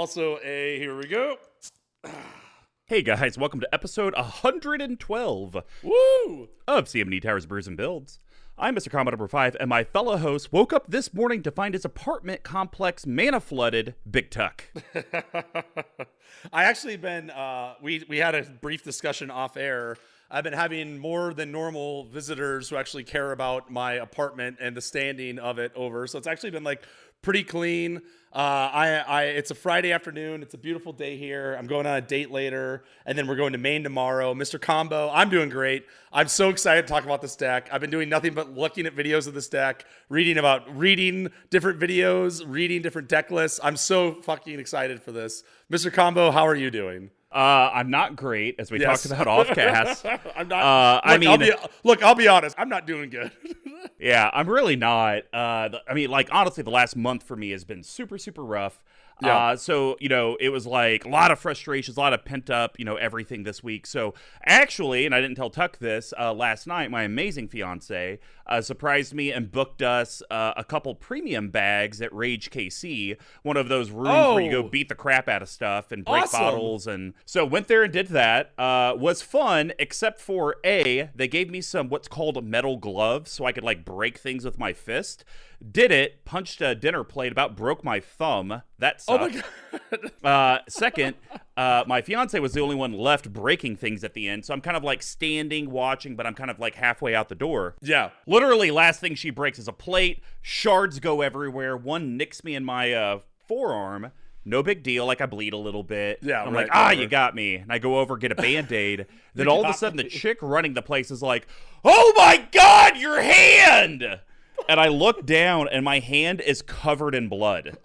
also a, here we go. Hey guys, welcome to episode 112 Woo! of CMD Towers, Brews and Builds. I'm Mr. Commodore number 5, and my fellow host woke up this morning to find his apartment complex mana-flooded BigTuck. I actually been, we had a brief discussion off air. I've been having more than normal visitors who actually care about my apartment and the standing of it over. So it's actually been like pretty clean. It's a Friday afternoon. It's a beautiful day here. I'm going on a date later, and then we're going to Maine tomorrow. Mr. Combo, I'm doing great. I'm so excited to talk about this deck. I've been doing nothing but looking at videos of this deck, reading different videos, reading different deck lists. I'm so fucking excited for this. Mr. Combo, how are you doing? I'm not great, as we talked about off-cast. I'm not. I'll be honest. I'm not doing good. Yeah, I'm really not. Honestly, the last month for me has been super, super rough. Yeah. So, it was like a lot of frustrations, a lot of pent up, everything this week. So actually, and I didn't tell Tuck this, last night, my amazing fiance surprised me and booked us a couple premium bags at Rage KC, one of those rooms where you go beat the crap out of stuff and break bottles. And so went there and did that. Was fun, except for they gave me some what's called metal gloves so I could like break things with my fist. Did it, punched a dinner plate, about broke my thumb. That sucked. Oh my God. Second, my fiance was the only one left breaking things at the end. So I'm kind of like standing, watching, but I'm kind of like halfway out the door. Yeah. Literally, last thing she breaks is a plate. Shards go everywhere. One nicks me in my forearm. No big deal. Like I bleed a little bit. Yeah. I'm right, like, you got me. And I go over, get a Band-Aid. Then all of a sudden, the chick running the place is like, oh my God, your hand! And I look down, and my hand is covered in blood.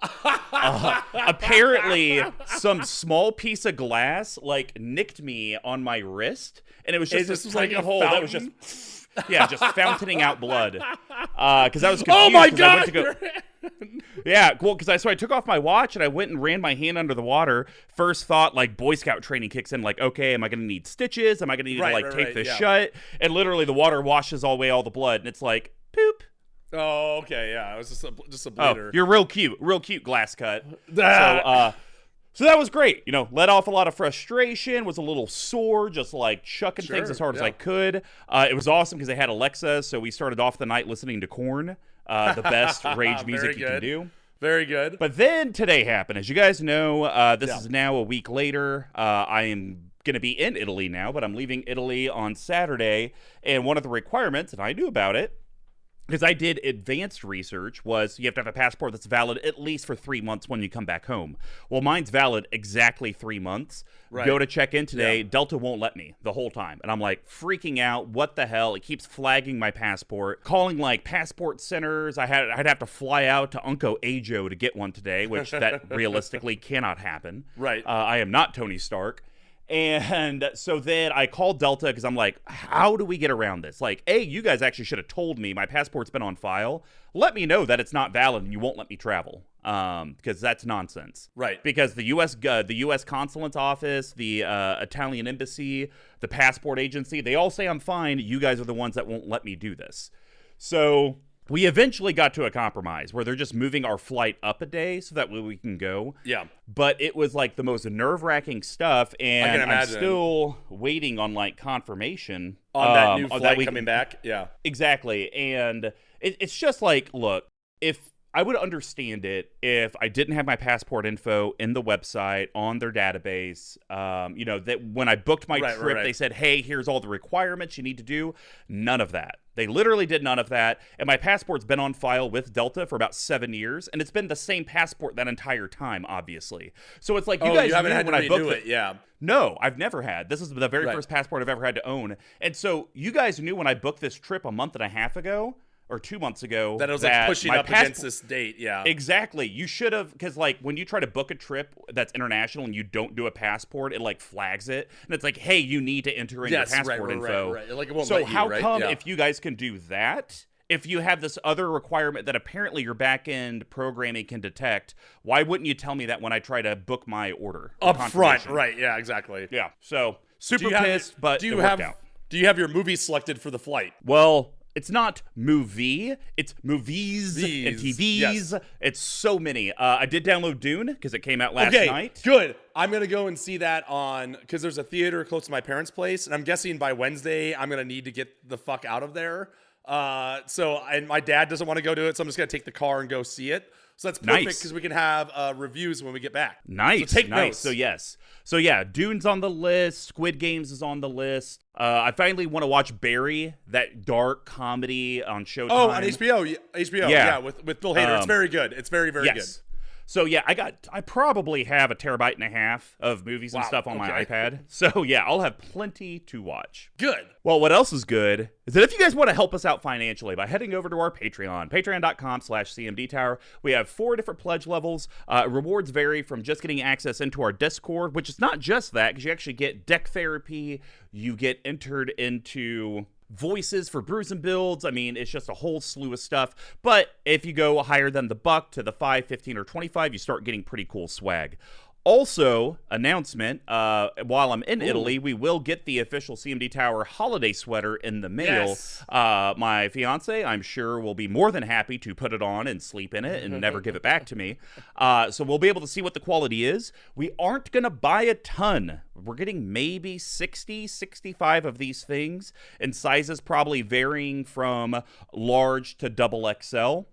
Apparently, some small piece of glass, like, nicked me on my wrist, and it was just this tiny hole that was just, just fountaining out blood. Because I was confused. Oh, my God! I went to go, yeah, cool, so I took off my watch, and I went and ran my hand under the water. First thought, like, Boy Scout training kicks in, like, okay, am I going to need stitches? Am I going to need to tape this shut? And literally, the water washes away all the blood, and it's like, poop. Oh, okay, yeah. It was just a bleeder. Oh, you're real cute glass cut. So that was great. Let off a lot of frustration, was a little sore, just like chucking things as hard as I could. It was awesome because I had Alexa, so we started off the night listening to Korn, the best rage music you can do. Very good. But then today happened. As you guys know, this is now a week later. I am going to be in Italy now, but I'm leaving Italy on Saturday, and one of the requirements, and I knew about it, because I did advanced research, was you have to have a passport that's valid at least for 3 months when you come back home. Well, mine's valid exactly 3 months. Right. Go to check in today. Delta won't let me the whole time. And I'm like freaking out. What the hell? It keeps flagging my passport. Calling like passport centers. I'd have to fly out to Unco Ajo to get one today, which that realistically cannot happen. Right. I am not Tony Stark. And so then I called Delta because I'm like, how do we get around this? Like, you guys actually should have told me my passport's been on file. Let me know that it's not valid and you won't let me travel. Because that's nonsense. Right. Because the U.S. consulate's office, the Italian embassy, the passport agency, they all say I'm fine. You guys are the ones that won't let me do this. So we eventually got to a compromise where they're just moving our flight up a day so that way we can go. Yeah. But it was like the most nerve-wracking stuff, and I'm still waiting on like confirmation on that new flight coming back. Yeah. Exactly. And it's just like, look, if I would understand it if I didn't have my passport info in the website on their database. That when I booked my trip, they said, hey, here's all the requirements you need to do. None of that. They literally did none of that. And my passport's been on file with Delta for about 7 years. And it's been the same passport that entire time, obviously. So it's like, you guys haven't had when to I booked it. Yeah. No, I've never had. This is the very first passport I've ever had to own. And so you guys knew when I booked this trip a month and a half ago, or 2 months ago, that it was like pushing up against this date. Yeah, exactly. You should have, because like when you try to book a trip that's international and you don't do a passport, it like flags it, and it's like, hey, you need to enter in your passport info. Right. Like it won't so let you, how right? come if you guys can do that, if you have this other requirement that apparently your back-end programming can detect, why wouldn't you tell me that when I try to book my order up front? Right. Yeah. Exactly. Yeah. So super pissed, but do you worked out. Do you have your movie selected for the flight? Well, It's not movie, it's movies and TVs. Yes. It's so many. I did download Dune because it came out last night. Good. I'm going to go and see that because there's a theater close to my parents' place, and I'm guessing by Wednesday I'm going to need to get the fuck out of there. And my dad doesn't want to go to it, so I'm just going to take the car and go see it. So that's perfect because we can have reviews when we get back. Nice. So take notes. So yes. So yeah, Dune's on the list. Squid Games is on the list. I finally want to watch Barry, that dark comedy on Showtime. Oh, on HBO. HBO. Yeah, with Bill Hader. It's very good. It's very, very good. So yeah, I probably have 1.5 terabytes of movies and stuff on my iPad. So yeah, I'll have plenty to watch. Good. Well, what else is good is that if you guys want to help us out financially by heading over to our Patreon, patreon.com/CMD Tower, we have 4 different pledge levels. Rewards vary from just getting access into our Discord, which is not just that, because you actually get deck therapy, you get entered into voices for Brews and Builds. I mean, it's just a whole slew of stuff. But if you go higher than the $1 to the $5, $15, or $25, you start getting pretty cool swag. Also, announcement, while I'm in Italy, we will get the official CMD Tower holiday sweater in the mail. Yes. My fiance, I'm sure, will be more than happy to put it on and sleep in it and never give it back to me. So we'll be able to see what the quality is. We aren't going to buy a ton. We're getting maybe 60, 65 of these things, and sizes probably varying from large to double XL.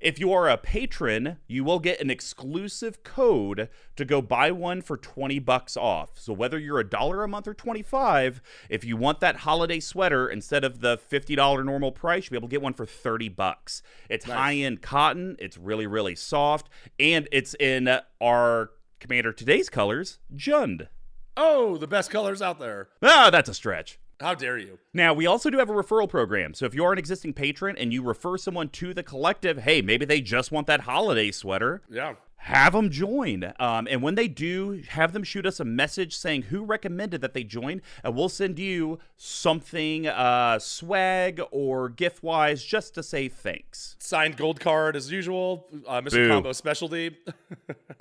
If you are a patron, you will get an exclusive code to go buy one for $20 off. So whether you're $1 a month or $25, if you want that holiday sweater instead of the $50 normal price, you'll be able to get one for $30. It's high-end cotton. It's really, really soft, and it's in our Commander Today's colors, Jund. Oh, the best colors out there. Ah, that's a stretch. How dare you? Now, we also do have a referral program. So if you are an existing patron and you refer someone to the collective, hey, maybe they just want that holiday sweater. Yeah. Have them join. And when they do, have them shoot us a message saying who recommended that they join, and we'll send you something swag or gift-wise just to say thanks. Signed gold card as usual. Mr. Combo specialty.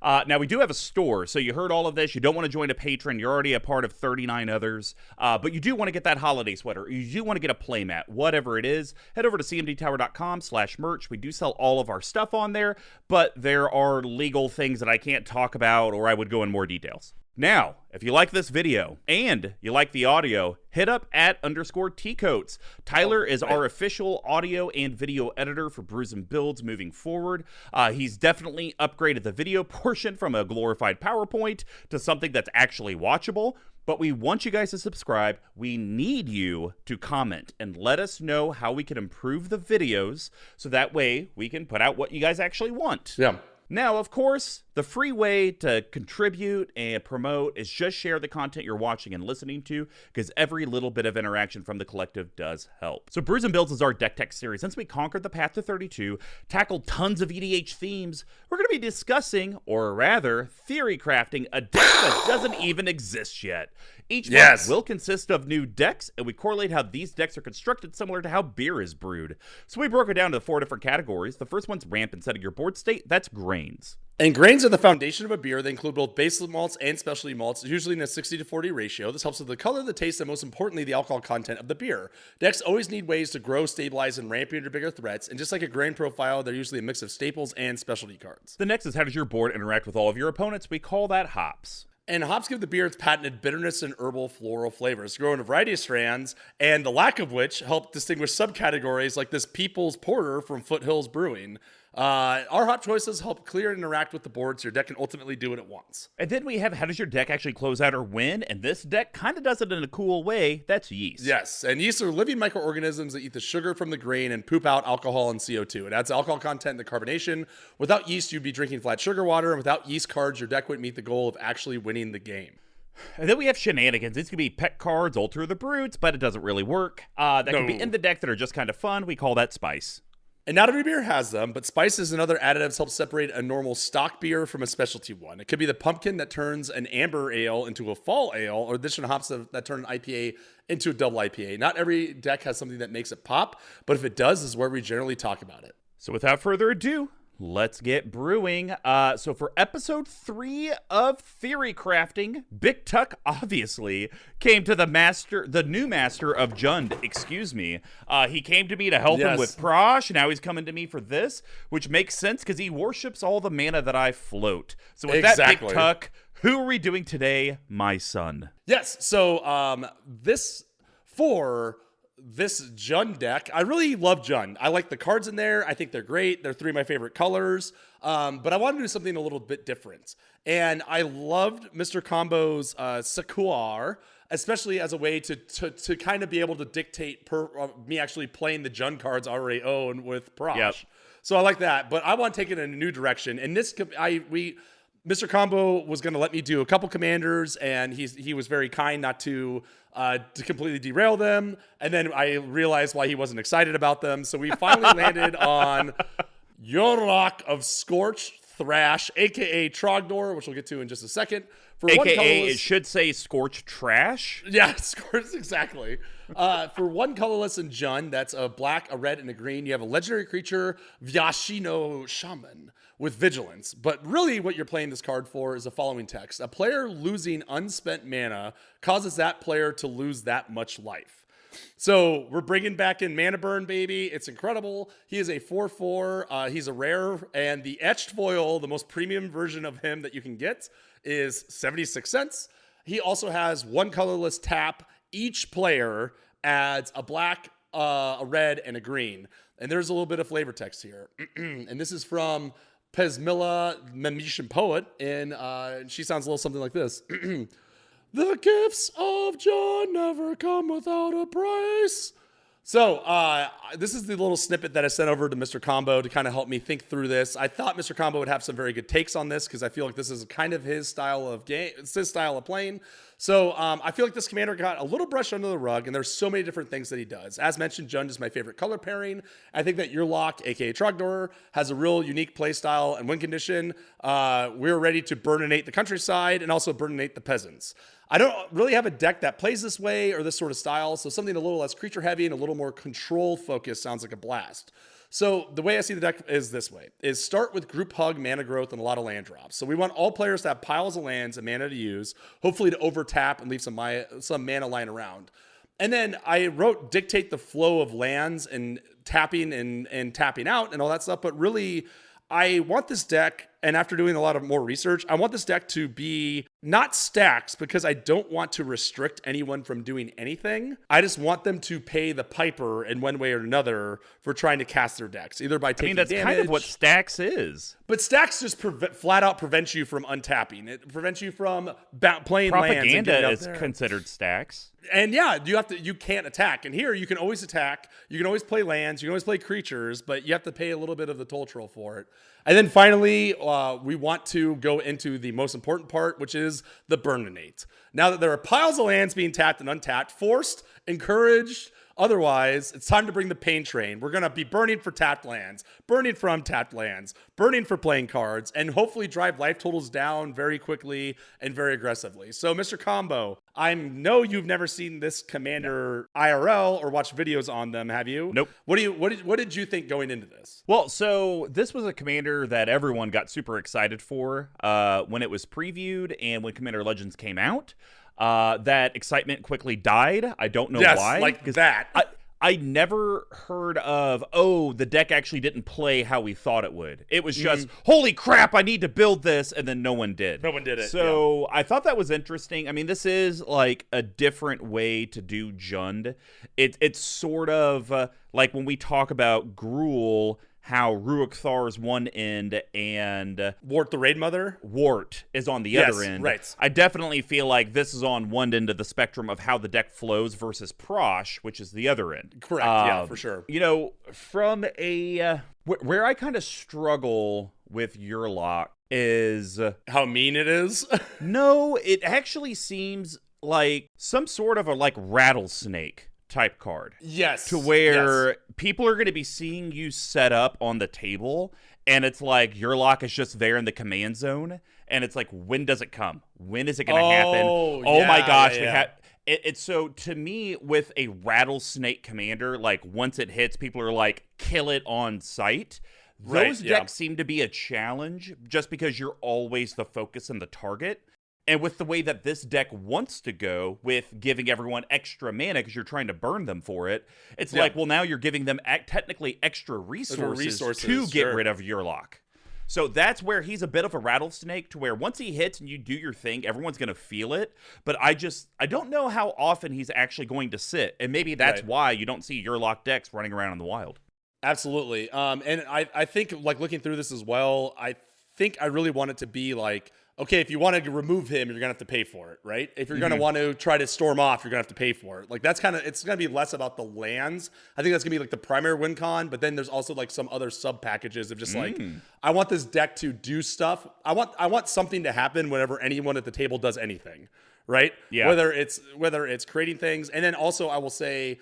Now, we do have a store, so you heard all of this. You don't want to join a patron. You're already a part of 39 others. But you do want to get that holiday sweater. You do want to get a playmat, whatever it is. Head over to cmdtower.com/merch. We do sell all of our stuff on there, but there are legal things that I can't talk about, or I would go in more details. Now, if you like this video and you like the audio, hit up @_tcoats. Tyler is our official audio and video editor for Brews and Builds moving forward. He's definitely upgraded the video portion from a glorified PowerPoint to something that's actually watchable. But we want you guys to subscribe. We need you to comment and let us know how we can improve the videos so that way we can put out what you guys actually want. Yeah. Now, of course, the free way to contribute and promote is just share the content you're watching and listening to, because every little bit of interaction from the collective does help. So Brews and Builds is our deck tech series. Since we conquered the path to 32, tackled tons of EDH themes, we're going to be discussing, or rather, theory crafting a deck that doesn't even exist yet. Each month will consist of new decks, and we correlate how these decks are constructed similar to how beer is brewed. So we broke it down to 4 different categories. The first one's ramp and setting your board state. That's grains. And grains are the foundation of a beer. They include both base malts and specialty malts, usually in a 60-40 ratio. This helps with the color, the taste, and most importantly, the alcohol content of the beer. Decks always need ways to grow, stabilize, and ramp into bigger threats. And just like a grain profile, they're usually a mix of staples and specialty cards. The next is how does your board interact with all of your opponents? We call that hops. And hops give the beer its patented bitterness and herbal floral flavors, grow in a variety of strands, and the lack of which help distinguish subcategories like this People's Porter from Foothills Brewing. Our hop choices help clear and interact with the board so your deck can ultimately do what it wants. And then we have how does your deck actually close out or win? And this deck kind of does it in a cool way. That's yeast. Yes, and yeast are living microorganisms that eat the sugar from the grain and poop out alcohol and CO2. It adds alcohol content in the carbonation. Without yeast, you'd be drinking flat sugar water, and without yeast cards, your deck wouldn't meet the goal of actually winning the game. And then we have shenanigans. These could be pet cards, alter the brutes, but it doesn't really work. That can be in the deck that are just kind of fun. We call that spice. And not every beer has them, but spices and other additives help separate a normal stock beer from a specialty one. It could be the pumpkin that turns an amber ale into a fall ale, or additional hops that turn an IPA into a double IPA. Not every deck has something that makes it pop, but if it does, this is where we generally talk about it. So without further ado, Let's get brewing. So for episode 3 of Theory Crafting, BigTuck obviously came to the new master of Jund, excuse me. He came to me to help him with Prosh, and now he's coming to me for this, which makes sense because he worships all the mana that I float. So with that, BigTuck, who are we doing today, my son? Yes, so this Jund deck, I really love Jund. I like the cards in there. I think they're great. They're 3 of my favorite colors. But I wanted to do something a little bit different. And I loved Mr. Combo's Sakuar, especially as a way to kind of be able to dictate me actually playing the Jund cards I already own with Prosh. Yep. So I like that. But I want to take it in a new direction. And Mr. Combo was going to let me do a couple commanders, and he was very kind not to completely derail them. And then I realized why he wasn't excited about them. So we finally landed on Yurlock of Scorch Thrash, a.k.a. Trogdor, which we'll get to in just a second. For a.k.a. it should say Scorch Trash. Yeah, Scorch, exactly. For 1 colorless in Jund, that's a black, a red, and a green, you have a legendary creature, Vyashino Shaman, with Vigilance. But really what you're playing this card for is the following text. A player losing unspent mana causes that player to lose that much life. So we're bringing back in Mana Burn, baby. It's incredible. He is a 4/4. He's a rare. And the etched foil, the most premium version of him that you can get, is 76 cents. He also has 1 colorless tap. Each player adds a black, a red, and a green. And there's a little bit of flavor text here. And this is from Pesmilla, Memetian Poet, and she sounds a little something like this. The gifts of John never come without a price. So this is the little snippet that I sent over to Mr. Combo to kind of help me think through this. I thought Mr. Combo would have some very good takes on this because I feel like this is kind of his style of game. It's his style of playing. So I feel like this commander got a little brush under the rug, and there's so many different things that he does. As mentioned, Jund is my favorite color pairing. I think that Yurlock, aka Trogdor, has a real unique play style and win condition. We're ready to burninate the countryside and also burninate the peasants. I don't really have a deck that plays this way or this sort of style, so something a little less creature heavy and a little more control focused sounds like a blast. So the way I see the deck is this way, is start with group hug, mana growth, and a lot of land drops. So we want all players to have piles of lands and mana to use, hopefully to overtap and leave some mana lying around. And then I wrote dictate the flow of lands and tapping and tapping out and all that stuff, but really I want this deck, and after doing a lot of more research, I want this deck to be not stacks because I don't want to restrict anyone from doing anything. I just want them to pay the piper in one way or another for trying to cast their decks, either by taking damage. That's kind of what stacks is. But stacks just flat out prevents you from untapping. It prevents you from playing lands. Propaganda is considered stacks. And yeah, you can't attack. And here you can always attack. You can always play lands. You can always play creatures, but you have to pay a little bit of the toll troll for it. And then finally, we want to go into the most important part, which is the burninate. Now that there are piles of lands being tapped and untapped, forced, encouraged, otherwise, it's time to bring the pain train. We're going to be burning for tapped lands, burning for untapped lands, burning for playing cards, and hopefully drive life totals down very quickly and very aggressively. So, Mr. Combo, I know you've never seen this commander IRL or watched videos on them, have you? Nope. What did you think going into this? Well, so this was a commander that everyone got super excited for when it was previewed and when Commander Legends came out. That excitement quickly died. I don't know why. Like that. I never heard of, the deck actually didn't play how we thought it would. It was just, holy crap, I need to build this, and then no one did. No one did it. So I thought that was interesting. I mean, this is like a different way to do Jund. It's sort of like when we talk about Gruul, how Ruach Thar's one end and Wart the Raid Mother? Wart is on the other end. Right. I definitely feel like this is on one end of the spectrum of how the deck flows versus Prosh, which is the other end. Correct, yeah, for sure. You know, from a... where I kind of struggle with Yurlock is... how mean it is? No, it actually seems like some sort of a rattlesnake type card. Yes. To where people are going to be seeing you set up on the table, and it's like Yurlock is just there in the command zone, and it's like, when does it come? When is it going to happen? Oh my gosh. It's so, to me, with a rattlesnake commander, like once it hits, people are like, kill it on sight. Those decks seem to be a challenge just because you're always the focus and the target. And with the way that this deck wants to go with giving everyone extra mana because you're trying to burn them for it, it's like, well, now you're giving them technically extra resources to get rid of Yurlock. So that's where he's a bit of a rattlesnake, to where once he hits and you do your thing, everyone's going to feel it. But I don't know how often he's actually going to sit. And maybe that's why you don't see Yurlock decks running around in the wild. Absolutely. And I think, like, looking through this as well, I think I really want it to be like, okay, if you want to remove him, you're going to have to pay for it, right? If you're going to want to try to storm off, you're going to have to pay for it. Like, that's kind of, it's going to be less about the lands. I think that's going to be like the primary win con, but then there's also like some other sub packages of just like, I want this deck to do stuff. I want something to happen whenever anyone at the table does anything, right? Yeah. Whether it's creating things. And then also I will say,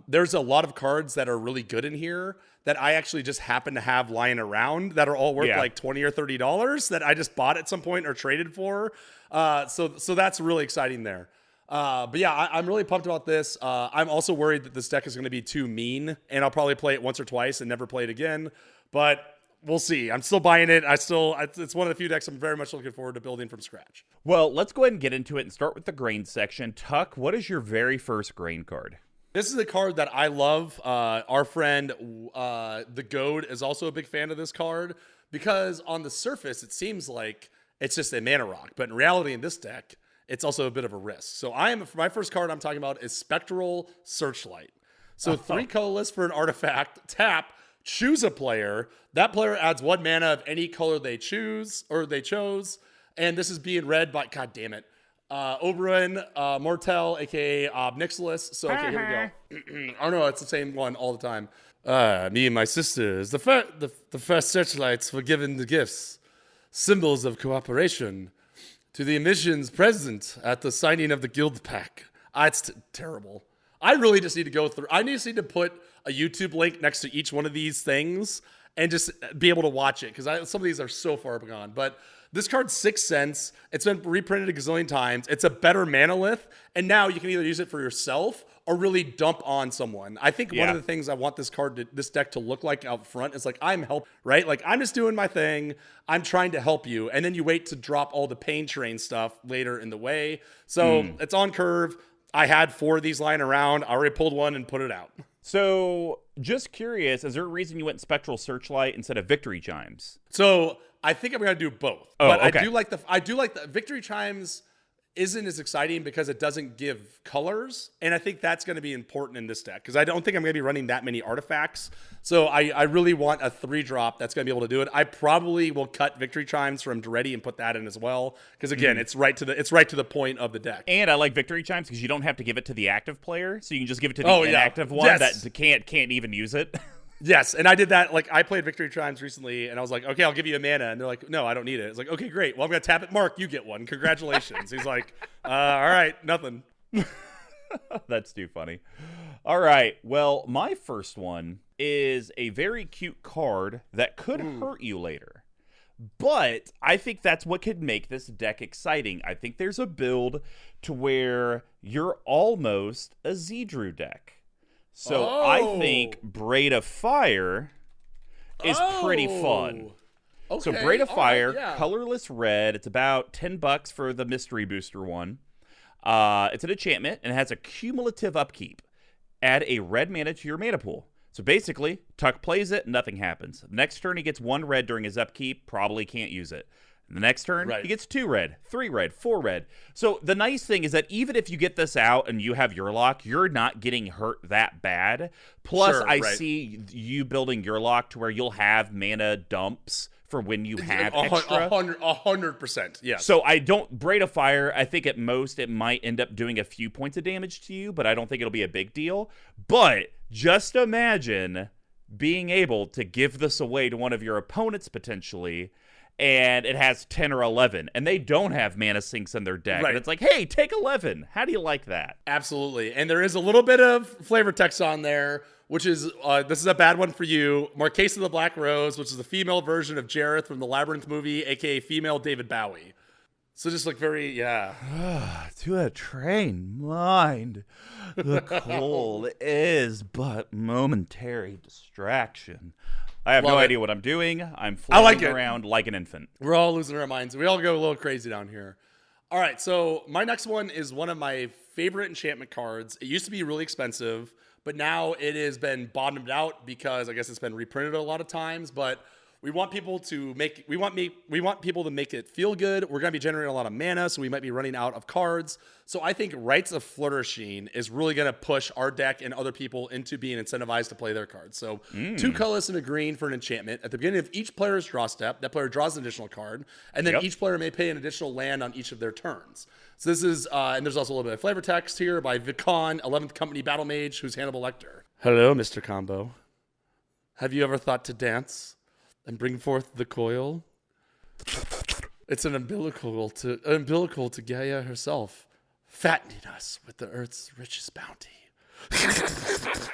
there's a lot of cards that are really good in here that I actually just happen to have lying around that are all worth like $20 or $30 that I just bought at some point or traded for. So that's really exciting there. But yeah, I'm really pumped about this. I'm also worried that this deck is going to be too mean, and I'll probably play it once or twice and never play it again. But we'll see. I'm still buying it. It's one of the few decks I'm very much looking forward to building from scratch. Well, let's go ahead and get into it and start with the grain section. Tuck, what is your very first grain card? This is a card that I love. Our friend, the Goad, is also a big fan of this card because on the surface, it seems like it's just a mana rock. But in reality, in this deck, it's also a bit of a risk. So my first card I'm talking about is Spectral Searchlight. So 3 colorless for an artifact, tap, choose a player. That player adds 1 mana of any color they chose. And this is being read by, god damn it, Oberyn Mortel, aka Obnixilis. So okay, here we go. Oh no, it's the same one all the time. Me and my sisters, the first searchlights were given the gifts, symbols of cooperation, to the emissions present at the signing of the guild pack. It's terrible. I really just need to go through. I just need to put a YouTube link next to each one of these things and just be able to watch it because some of these are so far gone. But this card's 6 cents. It's been reprinted a gazillion times. It's a better manolith, and now you can either use it for yourself or really dump on someone. I think one of the things I want this deck to look like out front is like, I'm help, right? Like, I'm just doing my thing. I'm trying to help you. And then you wait to drop all the pain train stuff later in the way. So it's on curve. I had 4 of these lying around. I already pulled one and put it out. So just curious, is there a reason you went Spectral Searchlight instead of Victory Chimes? So I think I'm going to do both. But okay. I do like the Victory Chimes isn't as exciting because it doesn't give colors. And I think that's going to be important in this deck because I don't think I'm going to be running that many artifacts. So I really want a 3-drop that's going to be able to do it. I probably will cut Victory Chimes from Duretti and put that in as well. Because again, it's right to the point of the deck. And I like Victory Chimes because you don't have to give it to the active player. So you can just give it to the inactive one that can't even use it. Yes, and I did that. Like, I played Victory Chimes recently, and I was like, okay, I'll give you a mana. And they're like, no, I don't need it. It's like, okay, great. Well, I'm going to tap it. Mark, you get one. Congratulations. He's like, all right, nothing. That's too funny. All right, well, my first one is a very cute card that could hurt you later. But I think that's what could make this deck exciting. I think there's a build to where you're almost a Zedru deck. So I think Braid of Fire is pretty fun. Okay. So Braid of Fire, colorless red. It's about $10 for the mystery booster one. It's an enchantment and it has a cumulative upkeep. Add a red mana to your mana pool. So basically, Tuck plays it, nothing happens. Next turn, he gets 1 red during his upkeep. Probably can't use it. The next turn, he gets 2 red, 3 red, 4 red. So the nice thing is that even if you get this out and you have Yurlock, you're not getting hurt that bad. Plus, I see you building Yurlock to where you'll have mana dumps for when you have extra. 100%, yes. So I don't Braid of Fire. I think at most it might end up doing a few points of damage to you, but I don't think it'll be a big deal. But just imagine being able to give this away to one of your opponents potentially, and it has 10 or 11, and they don't have mana sinks in their deck. And it's like, hey, take 11. How do you like that? Absolutely. And there is a little bit of flavor text on there, which is, this is a bad one for you. Marquesa of the Black Rose, which is the female version of Jareth from the Labyrinth movie, a.k.a. female David Bowie. So just like very, To a trained mind, the cold is but momentary distraction. I have Love no it. idea what I'm doing. I'm I like floating it. around like an infant. We're all losing our minds. We all go a little crazy down here. All right, so my next one is one of my favorite enchantment cards. It used to be really expensive, but now it has been bottomed out because I guess it's been reprinted a lot of times. But we want people to make people to make it feel good. We're going to be generating a lot of mana, so we might be running out of cards. So I think Rites of Flourishing is really going to push our deck and other people into being incentivized to play their cards. So 2 colorless and a green for an enchantment. At the beginning of each player's draw step, that player draws an additional card, and then each player may pay an additional land on each of their turns. So this is, and there's also a little bit of flavor text here by Vicon, 11th Company Battle Mage, who's Hannibal Lecter. Hello, Mr. Combo. Have you ever thought to dance and bring forth the coil? It's an umbilical to Gaia herself, fattening us with the earth's richest bounty.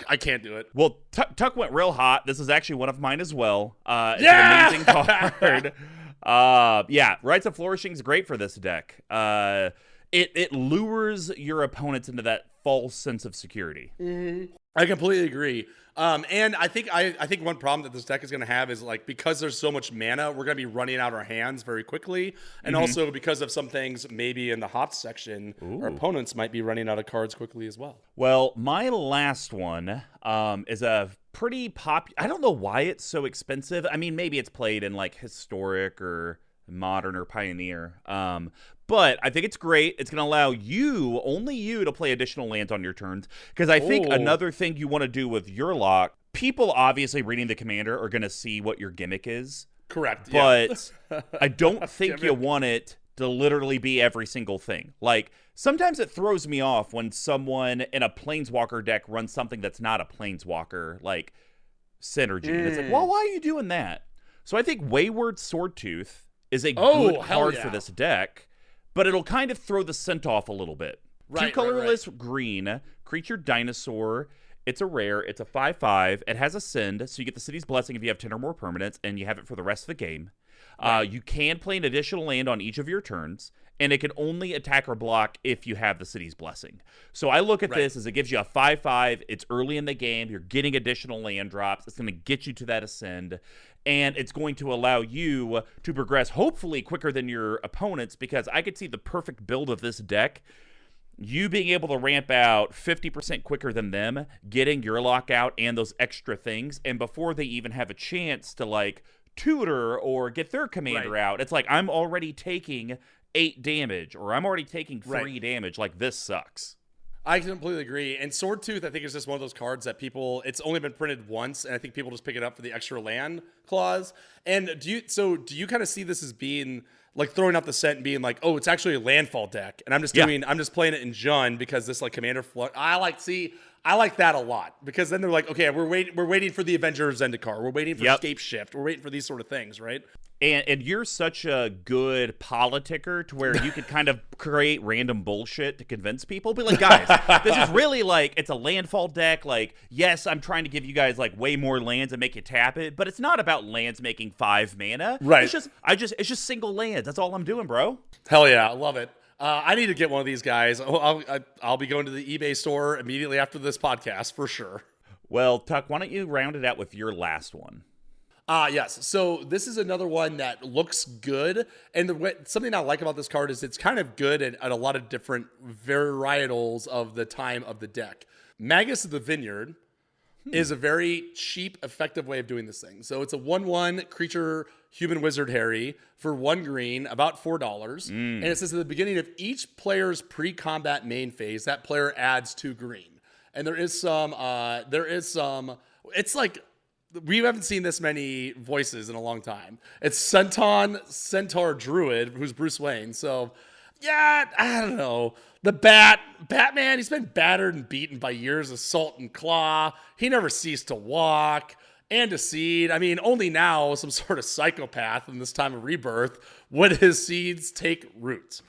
I can't do it. Well, Tuck went real hot. This is actually one of mine as well. It's an amazing card. Rites of Flourishing is great for this deck. It lures your opponents into that false sense of security. Mm-hmm. I completely agree. And I think one problem that this deck is going to have is like, because there's so much mana, we're going to be running out our hands very quickly. And also because of some things, maybe in the hot section, our opponents might be running out of cards quickly as well. Well, my last one is a pretty I don't know why it's so expensive. I mean, maybe it's played in like Historic or Modern or Pioneer. But I think it's great. It's going to allow only you to play additional lands on your turns. Because I think another thing you want to do with Yurlock, people obviously reading the commander are going to see what your gimmick is. Correct. But I don't think you want it to literally be every single thing. Like, sometimes it throws me off when someone in a Planeswalker deck runs something that's not a Planeswalker, like synergy. And it's like, well, why are you doing that? So I think Wayward Swordtooth is a good card for this deck. But it'll kind of throw the scent off a little bit. Right, 2 colorless green, creature dinosaur. It's a rare. It's a 5/5. It has Ascend, so you get the City's Blessing if you have 10 or more permanents, and you have it for the rest of the game. You can play an additional land on each of your turns, and it can only attack or block if you have the City's Blessing. So I look at this as it gives you a 5/5. It's early in the game. You're getting additional land drops. It's going to get you to that Ascend. And it's going to allow you to progress, hopefully, quicker than your opponents, because I could see the perfect build of this deck. You being able to ramp out 50% quicker than them, getting your lockout and those extra things, and before they even have a chance to, like, tutor or get their commander out, it's like, I'm already taking 8 damage, or I'm already taking 3 damage. Like, this sucks. I completely agree. And Swordtooth, I think, is just one of those cards that it's only been printed once, and I think people just pick it up for the extra land clause. And do you kind of see this as being like throwing out the set and being like, oh, it's actually a landfall deck, and I'm just playing it in Jund because this like commander flood. I like that a lot, because then they're like, okay, we're waiting for the Avengers Zendikar, we're waiting for Scape Shift, we're waiting for these sort of things, right? And you're such a good politicker to where you could kind of create random bullshit to convince people. Be like, guys, this is really like, it's a landfall deck. Like, yes, I'm trying to give you guys like way more lands and make you tap it, but it's not about lands making 5 mana. Right. It's just single lands. That's all I'm doing, bro. Hell yeah, I love it. I need to get one of these guys. I'll be going to the eBay store immediately after this podcast for sure. Well, Tuck, why don't you round it out with your last one? Yes. So this is another one that looks good. And something I like about this card is it's kind of good at a lot of different varietals of the time of the deck. Magus of the Vineyard is a very cheap, effective way of doing this thing. So it's a 1/1 creature human wizard Harry for 1 green, about $4. And it says at the beginning of each player's pre-combat main phase, that player adds 2 green. And it's like, we haven't seen this many voices in a long time. It's Centaur Druid, who's Bruce Wayne. So, yeah, I don't know. The Batman, he's been battered and beaten by years of salt and claw. He never ceased to walk and to seed. I mean, only now, some sort of psychopath in this time of rebirth, would his seeds take root.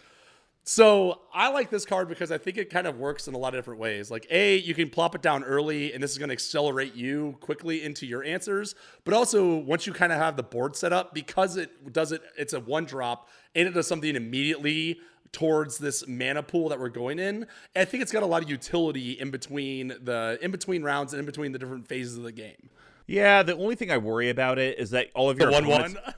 So I like this card because I think it kind of works in a lot of different ways. Like, you can plop it down early, and this is going to accelerate you quickly into your answers. But also, once you kind of have the board set up, because it's a 1-drop, and it does something immediately towards this mana pool that we're going in. I think it's got a lot of utility in between rounds and in between the different phases of the game. Yeah, the only thing I worry about it is that all of The your 1/1.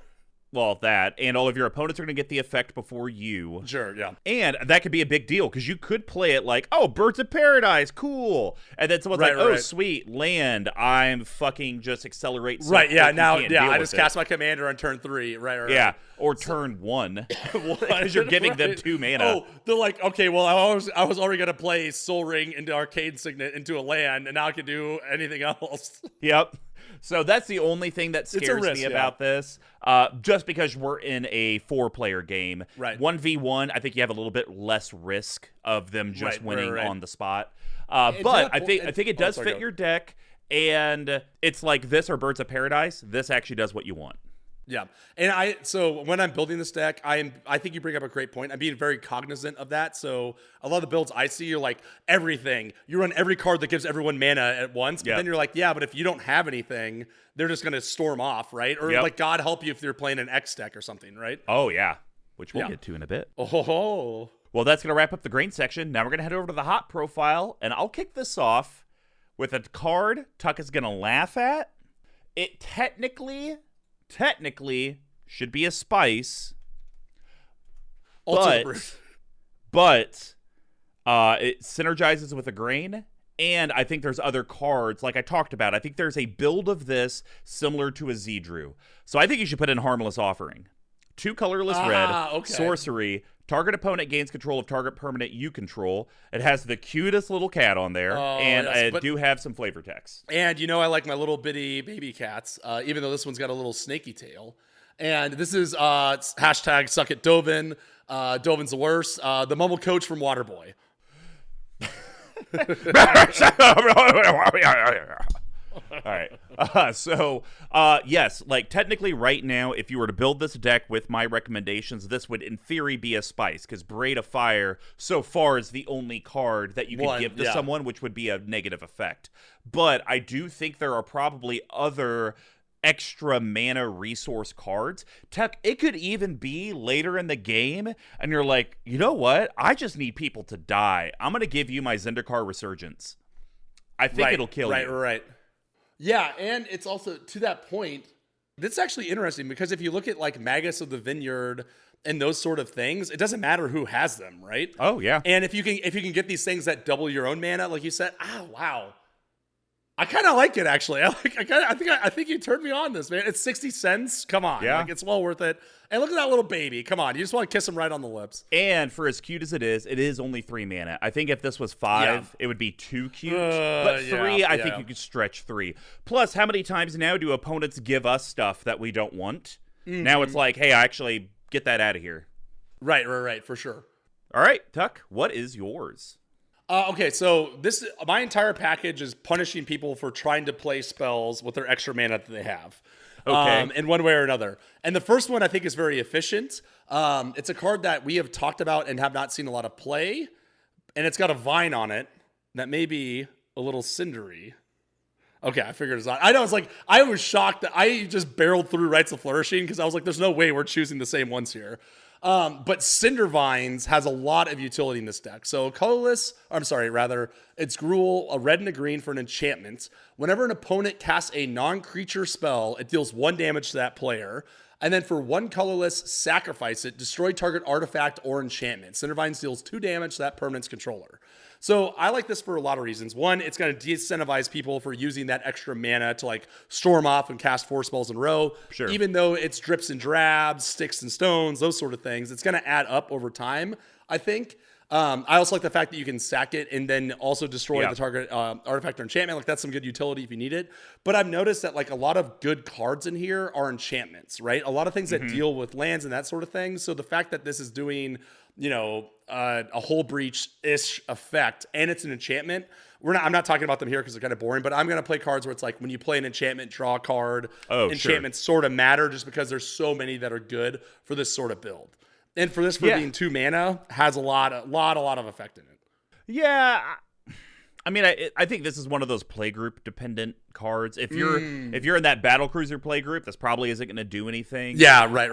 well, that, and all of your opponents are going to get the effect before you. Sure, yeah. And that could be a big deal, because you could play it like, oh, Birds of Paradise, cool. And then someone's Right, like, oh, right. sweet, land, I'm fucking just accelerate. So Right, yeah, quick you now, can't yeah, deal I with just it. cast my commander on turn 3. Right. Yeah, or turn 1. Because you're giving them 2 mana. Oh, they're like, okay, well, I was already going to play Soul Ring into Arcade Signet into a land, and now I can do anything else. Yep. So that's the only thing that scares risk, me about this. Just because we're in a 4-player game. Right. 1v1, I think you have a little bit less risk of them just winning right. on the spot. But I think it does fit your deck, and it's like this or Birds of Paradise. This actually does what you want. Yeah, and so when I'm building this deck, I think you bring up a great point. I'm being very cognizant of that. So a lot of the builds I see, you're like everything. You run every card that gives everyone mana at once, but then you're like, yeah, but if you don't have anything, they're just gonna storm off, right? Or like God help you if you're playing an X deck or something, right? Oh yeah, which we'll get to in a bit. Oh. Well, that's gonna wrap up the grain section. Now we're gonna head over to the hot profile, and I'll kick this off with a card Tuck is gonna laugh at. It technically should be a spice, but it synergizes with a grain, and I think there's other cards like I talked about. I think there's a build of this similar to a Z-Drew, so I think you should put in Harmless Offering. 2 colorless red, sorcery. Target opponent gains control of target permanent you control. It has the cutest little cat on there, and I do have some flavor text. And I like my little bitty baby cats, even though this one's got a little snaky tail. And this is hashtag suck it Dovin. Dovin's the worst. The mumble coach from Waterboy. All right. Yes, like technically right now, if you were to build this deck with my recommendations, this would in theory be a spice, because Braid of Fire so far is the only card that you could give to someone, which would be a negative effect. But I do think there are probably other extra mana resource cards. Tuck, it could even be later in the game, and you're like, you know what? I just need people to die. I'm going to give you my Zendikar Resurgence. I think it'll kill you. Right. Yeah, and it's also, to that point, that's actually interesting, because if you look at like Magus of the Vineyard and those sort of things, it doesn't matter who has them, right? Oh yeah. And if you can get these things that double your own mana, like you said, wow. I kind of like it, actually. I think you turned me on this, man. It's 60 cents. Come on. Yeah. Like, it's well worth it. And look at that little baby. Come on. You just want to kiss him right on the lips. And for as cute as it is only 3 mana. I think if this was 5, it would be too cute. But 3, I think you could stretch 3. Plus, how many times now do opponents give us stuff that we don't want? Mm-hmm. Now it's like, hey, actually, get that out of here. Right. For sure. All right, Tuck, what is yours? Okay, so my entire package is punishing people for trying to play spells with their extra mana that they have. Okay. In one way or another. And the first one I think is very efficient. It's a card that we have talked about and have not seen a lot of play. And it's got a vine on it that may be a little cindery. Okay, I figured it's not. I know, it's like, I was shocked that I just barreled through Rites of Flourishing, because I was like, there's no way we're choosing the same ones here. But Cinder Vines has a lot of utility in this deck. So it's Gruul, a red and a green for an enchantment. Whenever an opponent casts a non-creature spell, it deals 1 damage to that player. And then for 1 colorless, sacrifice it, destroy target artifact or enchantment. Cinder Vines deals 2 damage to that permanent's controller. So I like this for a lot of reasons. One, it's going to de-incentivize people for using that extra mana to like storm off and cast 4 spells in a row. Sure. Even though it's drips and drabs, sticks and stones, those sort of things, it's going to add up over time, I think. I also like the fact that you can sack it and then also destroy the target artifact or enchantment. Like, that's some good utility if you need it. But I've noticed that like a lot of good cards in here are enchantments, right? A lot of things that deal with lands and that sort of thing. So the fact that this is doing, a Hull Breach-ish effect and it's an enchantment. I'm not talking about them here because they're kind of boring, but I'm going to play cards where it's like when you play an enchantment, draw a card. Enchantments sort of matter just because there's so many that are good for this sort of build. And for this, being 2 mana, has a lot of effect in it. Yeah, I mean, I think this is one of those playgroup dependent cards. If you're in that Battlecruiser playgroup, this probably isn't going to do anything. Yeah, right.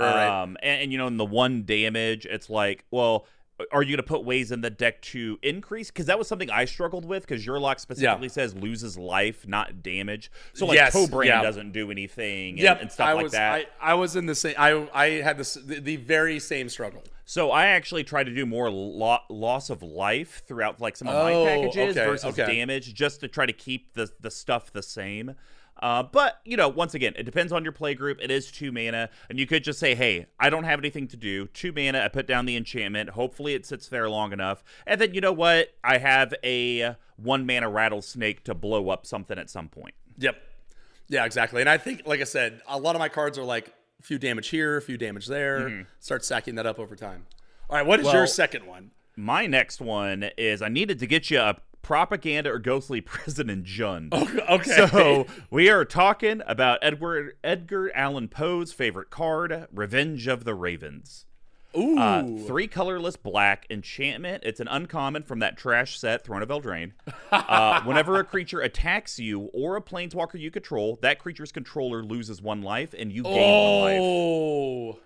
And in the 1 damage, it's like, well, are you going to put ways in the deck to increase? Because that was something I struggled with, because Yurlock specifically says loses life, not damage. So, like, Toe-Brain doesn't do anything and stuff like that. I was in the same... I had the very same struggle. So I actually tried to do more loss of life throughout, like, some of my packages versus damage, just to try to keep the stuff the same. But, you know, once again, it depends on your play group. It is 2 mana, and you could just say, hey, I don't have anything to do. 2 mana, I put down the enchantment. Hopefully it sits there long enough. And then, you know what? I have a 1 mana Rattlesnake to blow up something at some point. Yep. Yeah, exactly. And I think, like I said, a lot of my cards are like a few damage here, a few damage there. Start stacking that up over time. All right, what is your second one? My next one is I needed to get you a Propaganda or Ghostly Prison in Jund. Okay. So we are talking about Edgar Allan Poe's favorite card, Revenge of the Ravens. Ooh. 3 colorless black enchantment. It's an uncommon from that trash set, Throne of Eldraine. Whenever a creature attacks you or a planeswalker you control, that creature's controller loses 1 life and you gain 1 life.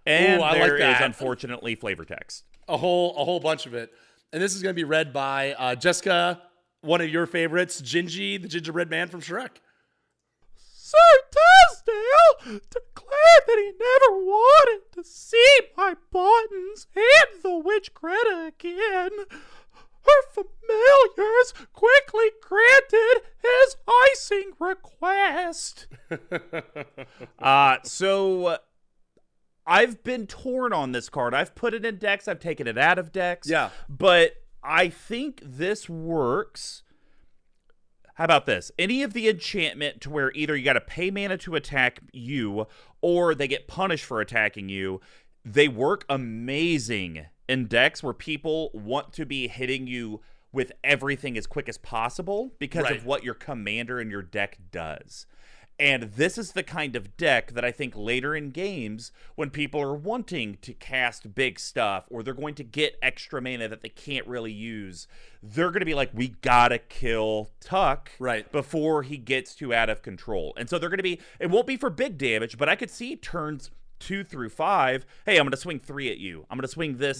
And there is, unfortunately, flavor text. A whole bunch of it. And this is going to be read by Jessica, one of your favorites, Gingy, the gingerbread man from Shrek. Sir Tisdale declared that he never wanted to see my buttons and the witch Greta again. Her familiars quickly granted his icing request. So I've been torn on this card. I've put it in decks. I've taken it out of decks. Yeah. But I think this works. How about this? Any of the enchantment to where either you got to pay mana to attack you or they get punished for attacking you, they work amazing in decks where people want to be hitting you with everything as quick as possible because of what your commander in your deck does. And this is the kind of deck that I think later in games, when people are wanting to cast big stuff or they're going to get extra mana that they can't really use, they're going to be like, we gotta kill Tuck before he gets too out of control. And so they're going to be, it won't be for big damage, but I could see turns 2 through 5, hey, I'm going to swing 3 at you. I'm going to swing this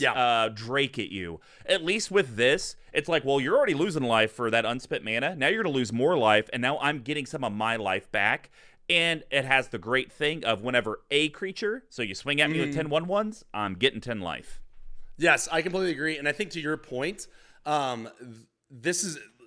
Drake at you. At least with this, it's like, well, you're already losing life for that unspent mana. Now you're going to lose more life, and now I'm getting some of my life back. And it has the great thing of whenever a creature, so you swing at me with 10/1/1s, I'm getting 10 life. Yes, I completely agree. And I think to your point,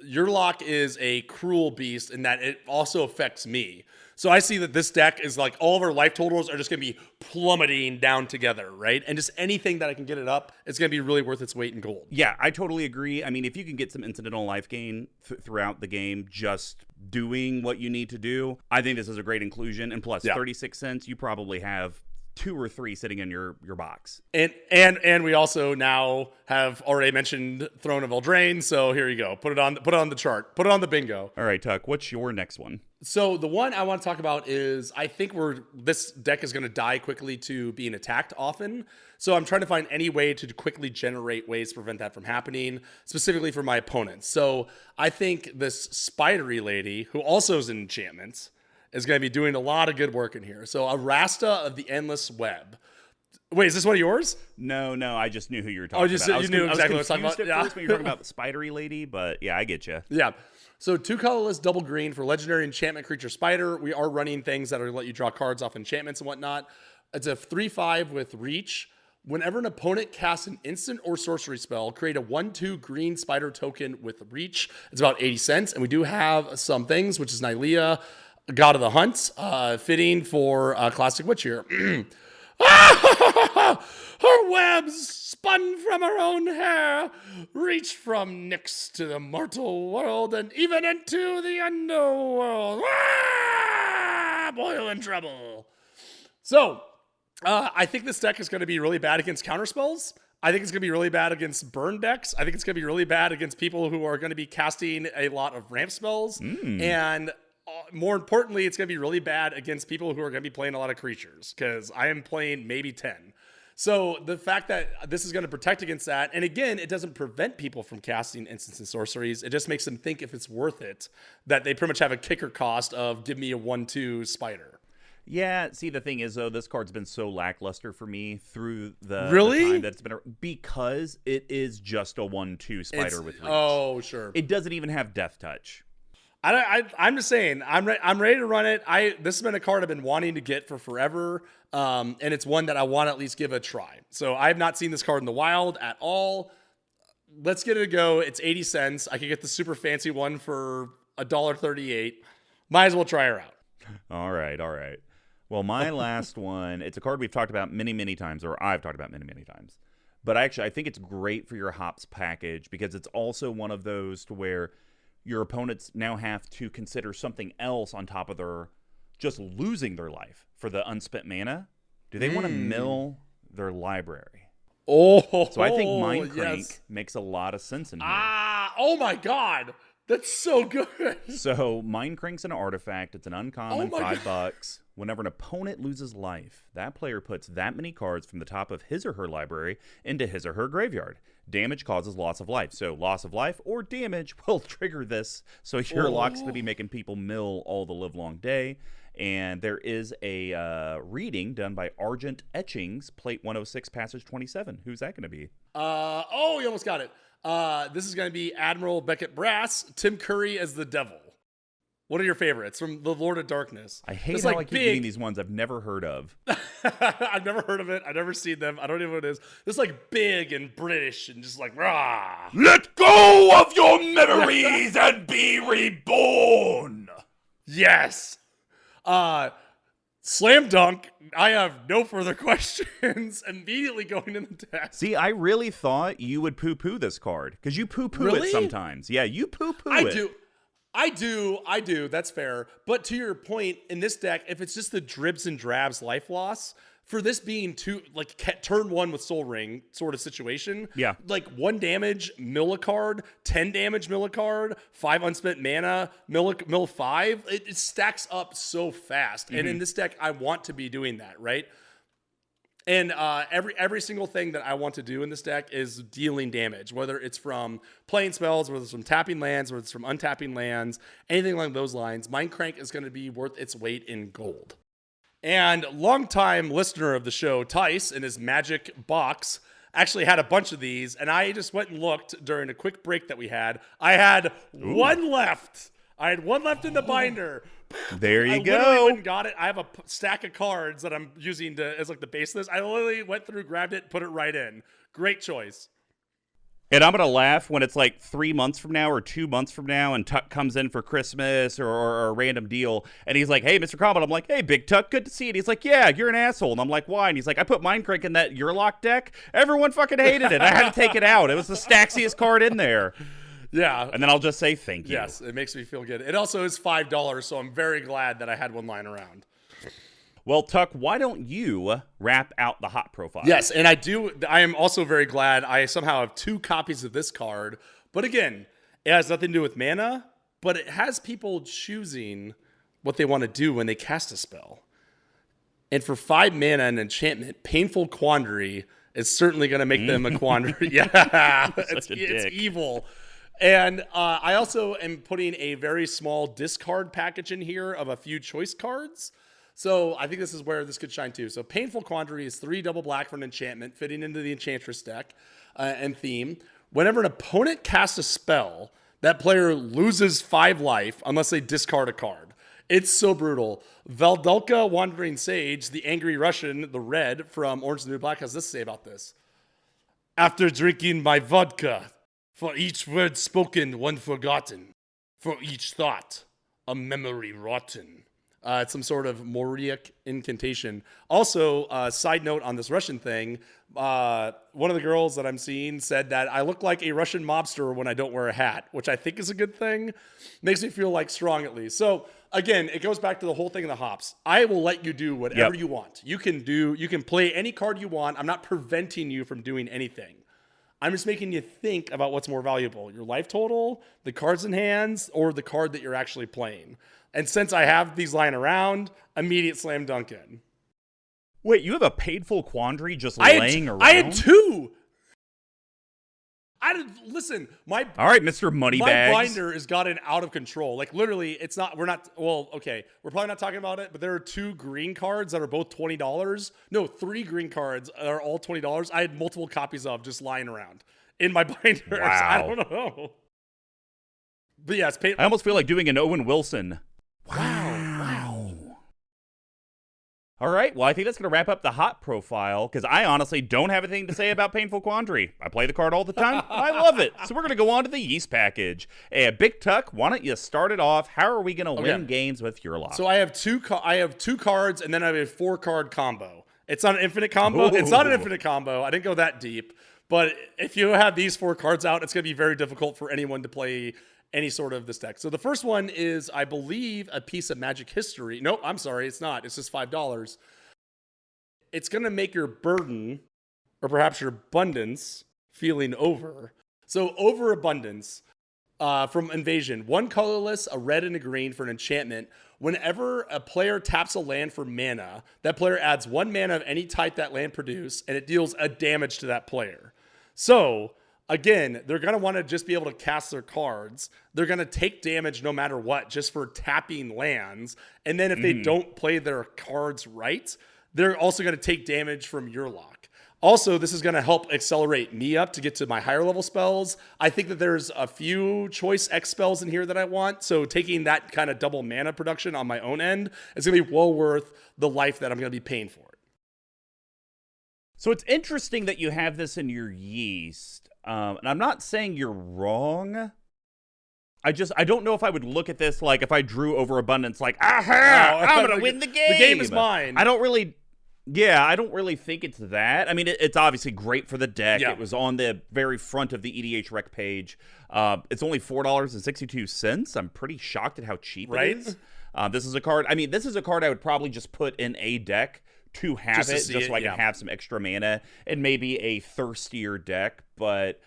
Yurlock is a cruel beast in that it also affects me. So I see that this deck is like all of our life totals are just going to be plummeting down together, right? And just anything that I can get it up, it's going to be really worth its weight in gold. Yeah, I totally agree. I mean, if you can get some incidental life gain throughout the game, just doing what you need to do, I think this is a great inclusion. And plus, 36 cents, you probably have 2 or 3 sitting in your box. And we also now have already mentioned Throne of Eldraine, so here you go. Put it on the chart. Put it on the bingo. All right, Tuck, what's your next one? So the one I want to talk about is I think this deck is going to die quickly to being attacked often. So I'm trying to find any way to quickly generate ways to prevent that from happening, specifically for my opponents. So I think this Spidery Lady, who also is in enchantments, is going to be doing a lot of good work in here. So Arasta of the Endless Web. Wait, is this one of yours? No, I just knew who you were talking about. You knew exactly what I was talking about. First when you were talking about the Spidery Lady, but yeah, I get you. Yeah. So 2 colorless, double green for legendary enchantment creature Spider. We are running things that are let you draw cards off enchantments and whatnot. It's a 3/5 with reach. Whenever an opponent casts an instant or sorcery spell, create a 1/2 green spider token with reach. It's about 80 cents. And we do have some things, which is Nylea, God of the Hunt, fitting for Classic Witch here. Her webs spun from her own hair, reach from Nyx to the mortal world and even into the underworld. Boil in trouble. So, I think this deck is going to be really bad against counterspells. I think it's going to be really bad against burn decks. I think it's going to be really bad against people who are going to be casting a lot of ramp spells. And more importantly, it's going to be really bad against people who are going to be playing a lot of creatures, because I am playing maybe 10. So the fact that this is going to protect against that, and again, it doesn't prevent people from casting instants and sorceries. It just makes them think if it's worth it, that they pretty much have a kicker cost of give me a 1/2 spider. Yeah, see, the thing is, though, this card's been so lackluster for me through the time that it's been because it is just a 1/2 spider with reach. Oh, sure. It doesn't even have Death Touch. I'm just saying, I'm ready to run it. This has been a card I've been wanting to get for forever, and it's one that I want to at least give a try. So I have not seen this card in the wild at all. Let's get it a go. It's 80 cents. I could get the super fancy one for $1.38. Might as well try her out. All right. Well, my last one, it's a card we've talked about many, many times, or I've talked about many, many times. But I think it's great for your Hops package because it's also one of those to where your opponents now have to consider something else on top of their just losing their life for the unspent mana. Do they want to mill their library? Oh, so I think Mind Crank makes a lot of sense in here. Oh my God. That's so good. So Mind Crank's an artifact. It's an uncommon, $5. Whenever an opponent loses life, that player puts that many cards from the top of his or her library into his or her graveyard. Damage causes loss of life. So loss of life or damage will trigger this. So Yurlock's going to be making people mill all the livelong day. And there is a reading done by Argent Etchings, Plate 106, Passage 27. Who's that going to be? You almost got it. This is going to be Admiral Beckett Brass, Tim Curry as the Devil. What are your favorites from the Lord of Darkness? I hate how I keep getting these ones I've never heard of. I've never heard of it. I've never seen them. I don't even know what it is. It's like big and British and just like, rah. Let go of your memories and be reborn. Yes. Slam dunk. I have no further questions. Immediately going in the deck. See, I really thought you would poo-poo this card because you poo-poo it sometimes. Yeah, you poo-poo it. I do. That's fair. But to your point, in this deck, if it's just the dribs and drabs life loss, for this being turn one with Soul Ring sort of situation, yeah, like 1 damage, mill a card, 10 damage, mill a card, 5 unspent mana, mill 5, it stacks up so fast. Mm-hmm. And in this deck, I want to be doing that, right? And every single thing that I want to do in this deck is dealing damage, whether it's from playing spells, whether it's from tapping lands, whether it's from untapping lands, anything along those lines. Mind Crank is going to be worth its weight in gold. And longtime listener of the show, Tice, in his magic box, actually had a bunch of these, and I just went and looked during a quick break that we had. I had one left. I had one left in the binder. There you go. I literally went and got it. I have a stack of cards that I'm using as like the base list. I literally went through, grabbed it, put it right in. Great choice. And I'm going to laugh when it's like 3 months from now or 2 months from now and Tuck comes in for Christmas or a random deal. And he's like, hey, Mr. Common. I'm like, hey, Big Tuck, good to see you. And he's like, yeah, you're an asshole. And I'm like, why? And he's like, I put Mind Crank in that Yurlock deck. Everyone fucking hated it. I had to take it out. It was the staxiest card in there. Yeah. And then I'll just say thank you. Yes, it makes me feel good. It also is $5, so I'm very glad that I had one lying around. Well, Tuck, why don't you wrap out the hot profile? Yes, and I do. I am also very glad I somehow have 2 copies of this card. But again, it has nothing to do with mana, but it has people choosing what they want to do when they cast a spell. And for 5 mana and enchantment, Painful Quandary is certainly going to make them a quandary. Yeah, it's evil. And I also am putting a very small discard package in here of a few choice cards. So I think this is where this could shine too. So Painful Quandary is 3 double black for an enchantment, fitting into the Enchantress deck and theme. Whenever an opponent casts a spell, that player loses 5 life unless they discard a card. It's so brutal. Valdulka Wandering Sage, the Angry Russian, the red from Orange is the New Black, has this to say about this. After drinking my vodka, for each word spoken, one forgotten. For each thought, a memory rotten. It's some sort of Moriak incantation. Also, side note on this Russian thing, one of the girls that I'm seeing said that I look like a Russian mobster when I don't wear a hat, which I think is a good thing. Makes me feel like strong at least. So again, it goes back to the whole thing of the hops. I will let you do whatever you want. You can play any card you want. I'm not preventing you from doing anything. I'm just making you think about what's more valuable, your life total, the cards in hands, or the card that you're actually playing. And since I have these lying around, immediate slam dunk in. Wait, you have a Painful Quandary just laying around? I had 2. I Listen, All right, Mr. Moneybags. my binder has gotten out of control. Like literally, we're probably not talking about it, but there are 2 green cards that are both $20. No, 3 green cards are all $20. I had multiple copies of just lying around in my binders. Wow. I don't know. But yeah, it's I almost feel like doing an Owen Wilson. Wow. All right, well, I think that's going to wrap up the hot profile, because I honestly don't have anything to say about Painful Quandary. I play the card all the time. I love it. So we're going to go on to the yeast package. And BigTuck, why don't you start it off? How are we going to win games with Yurlock? So I have two cards, and then I have a 4-card combo. It's not an infinite combo. Ooh. It's not an infinite combo. I didn't go that deep. But if you have these 4 cards out, it's going to be very difficult for anyone to play any sort of this deck. So the first one is, I believe, a piece of Magic history. No, I'm sorry, it's not. It's just $5. It's going to make your burden, or perhaps your abundance, feeling over. So overabundance from Invasion. 1 colorless, a red and a green for an enchantment. Whenever a player taps a land for mana, that player adds 1 mana of any type that land produce, and it deals a damage to that player. So again, they're going to want to just be able to cast their cards. They're going to take damage no matter what, just for tapping lands. And then if they don't play their cards right, they're also going to take damage from Yurlock. Also, this is going to help accelerate me up to get to my higher level spells. I think that there's a few choice X spells in here that I want. So taking that kind of double mana production on my own end is going to be well worth the life that I'm going to be paying for it. So it's interesting that you have this in your yeast. And I'm not saying you're wrong. I don't know if I would look at this like if I drew overabundance, like, aha, I'm going to win the game. The game is mine. I don't really think it's that. I mean, it's obviously great for the deck. Yeah. It was on the very front of the EDH rec page. It's only $4.62. I'm pretty shocked at how cheap it is. This is a card I would probably just put in a deck to have just so I can have some extra mana and maybe a thirstier deck, but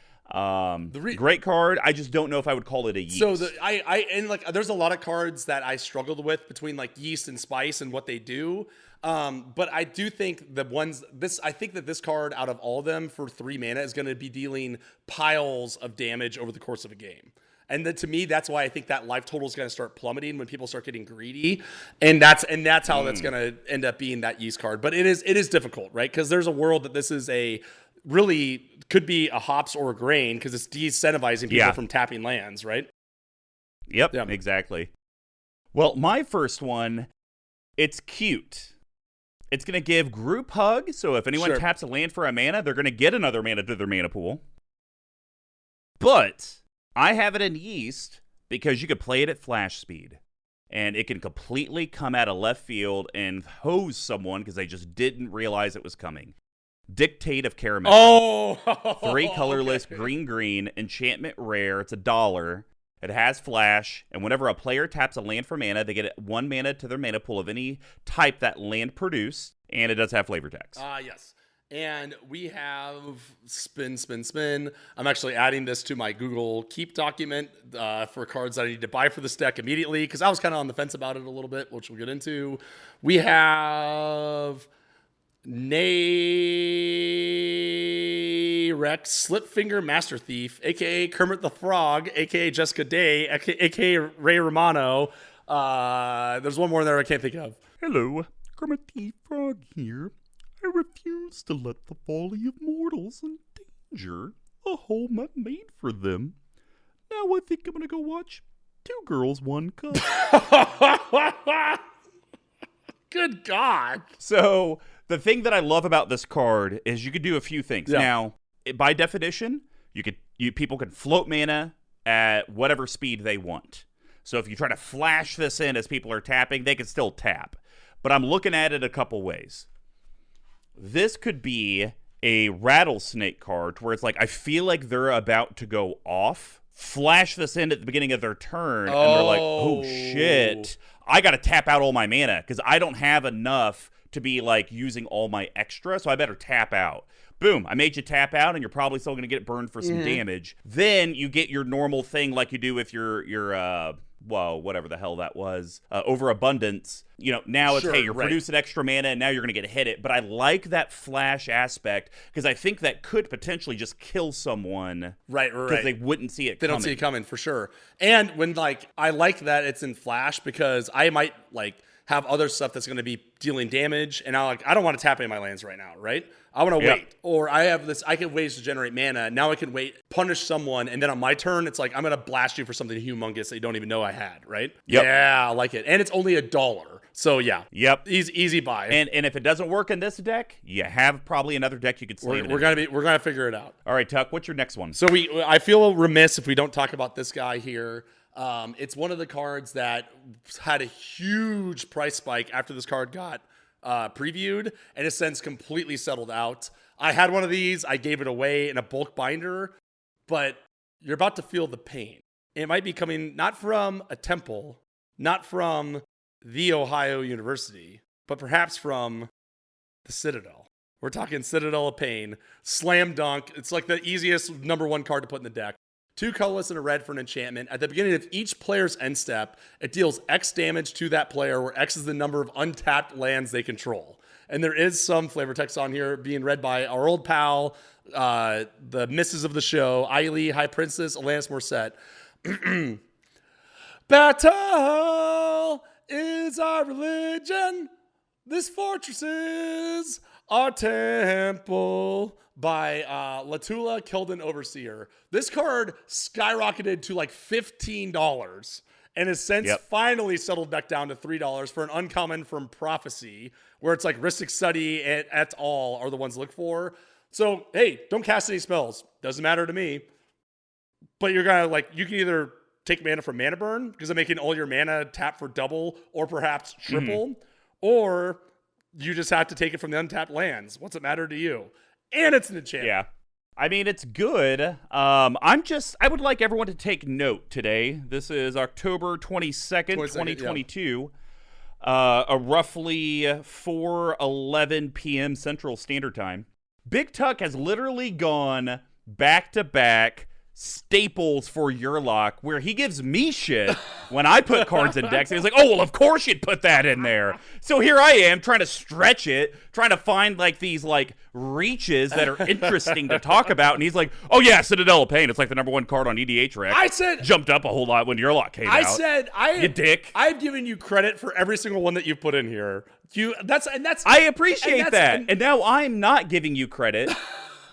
great card. I just don't know if I would call it a yeast. So there's a lot of cards that I struggled with between like yeast and spice and what they do. But I do think I think that this card out of all of them for 3 mana is going to be dealing piles of damage over the course of a game. And to me, that's why I think that life total is going to start plummeting when people start getting greedy, and that's how that's going to end up being that yeast card. But it is difficult, right? Because there's a world that this is really could be a hops or a grain, because it's de-incentivizing people from tapping lands, right? Yep, exactly. Well, my first one, it's cute. It's going to give group hug, so if anyone taps a land for a mana, they're going to get another mana to their mana pool. But I have it in yeast because you could play it at flash speed, and it can completely come out of left field and hose someone because they just didn't realize it was coming. Dictate of Caramel. Oh! 3 colorless, green, enchantment rare. It's $1. It has flash, and whenever a player taps a land for mana, they get 1 mana to their mana pool of any type that land produced, and it does have flavor text. Yes. And we have spin. I'm actually adding this to my Google Keep document for cards that I need to buy for this deck immediately, because I was kind of on the fence about it a little bit, which we'll get into. We have Rex, Slipfinger Master Thief, a.k.a. Kermit the Frog, a.k.a. Jessica Day, a.k.a. Ray Romano. There's one more in there I can't think of. Hello, Kermit the Frog here. I refuse to let the folly of mortals endanger a home I've made for them. Now I think I'm going to go watch 2 Girls, 1 Cup. Good God. So the thing that I love about this card is you could do a few things. Yeah. Now, by definition, people can float mana at whatever speed they want. So if you try to flash this in as people are tapping, they can still tap. But I'm looking at it a couple ways. This could be a rattlesnake card where it's like, I feel like they're about to go off. Flash this in at the beginning of their turn, and they're like, oh shit, I got to tap out all my mana because I don't have enough to be like using all my extra, so I better tap out. Boom, I made you tap out, and you're probably still going to get burned for some damage. Then you get your normal thing like you do with your whatever the hell that was, overabundance, now it's, Sure, hey, you're right. producing extra mana and now you're going to get hit it. But I like that flash aspect because I think that could potentially just kill someone. Right. Because they wouldn't see it They coming. don't see it coming for sure. And when I like that it's in flash because I might have other stuff that's going to be dealing damage, and I don't want to tap any of my lands right now, right? I want to wait, or I can ways to generate mana. Now I can wait, punish someone, and then on my turn, it's like I'm going to blast you for something humongous that you don't even know I had, right? Yep. Yeah, I like it, and it's only $1. So yeah, Yep. easy buy. And if it doesn't work in this deck, you have probably another deck you could slave. we're gonna figure it out. All right, Tuck, what's your next one? So I feel remiss if we don't talk about this guy here. It's one of the cards that had a huge price spike after this card got previewed, and has since completely settled out. I had one of these. I gave it away in a bulk binder, but you're about to feel the pain. It might be coming not from a temple, not from the Ohio University, but perhaps from the Citadel. We're talking Citadel of Pain. Slam dunk. It's like the easiest number 1 card to put in the deck. 2 colorless and a red for an enchantment. At the beginning of each player's end step, it deals X damage to that player, where X is the number of untapped lands they control. And there is some flavor text on here being read by our old pal, the missus of the show, Ailey, High Princess, Alanis Morissette. Battle is our religion. This fortress is our temple. By Latula Kilden Overseer. This card skyrocketed to like $15 and has since finally settled back down to $3 for an uncommon from Prophecy, where it's like Ristic Study and et al. Are the ones to look for. So, hey, don't cast any spells. Doesn't matter to me. But you're going to you can either take mana from Mana Burn, because I'm making all your mana tap for double or perhaps triple, or you just have to take it from the untapped lands. What's it matter to you? And it's an enchantment. Yeah. I mean, it's good. I would like everyone to take note today. This is October 22nd, 2022. A roughly 4:11 p.m. Central Standard Time. BigTuck has literally gone back-to-back staples for Yurlock, where he gives me shit when I put cards in decks. And he's like, oh, well, of course you'd put that in there. So here I am trying to stretch it, trying to find these reaches that are interesting to talk about. And he's like, oh yeah, Citadel of Pain. It's like the number 1 card on EDH Rec. I said, jumped up a whole lot when Yurlock came out. You dick. I've given you credit for every single one that you've put in here. I appreciate that. And now I'm not giving you credit.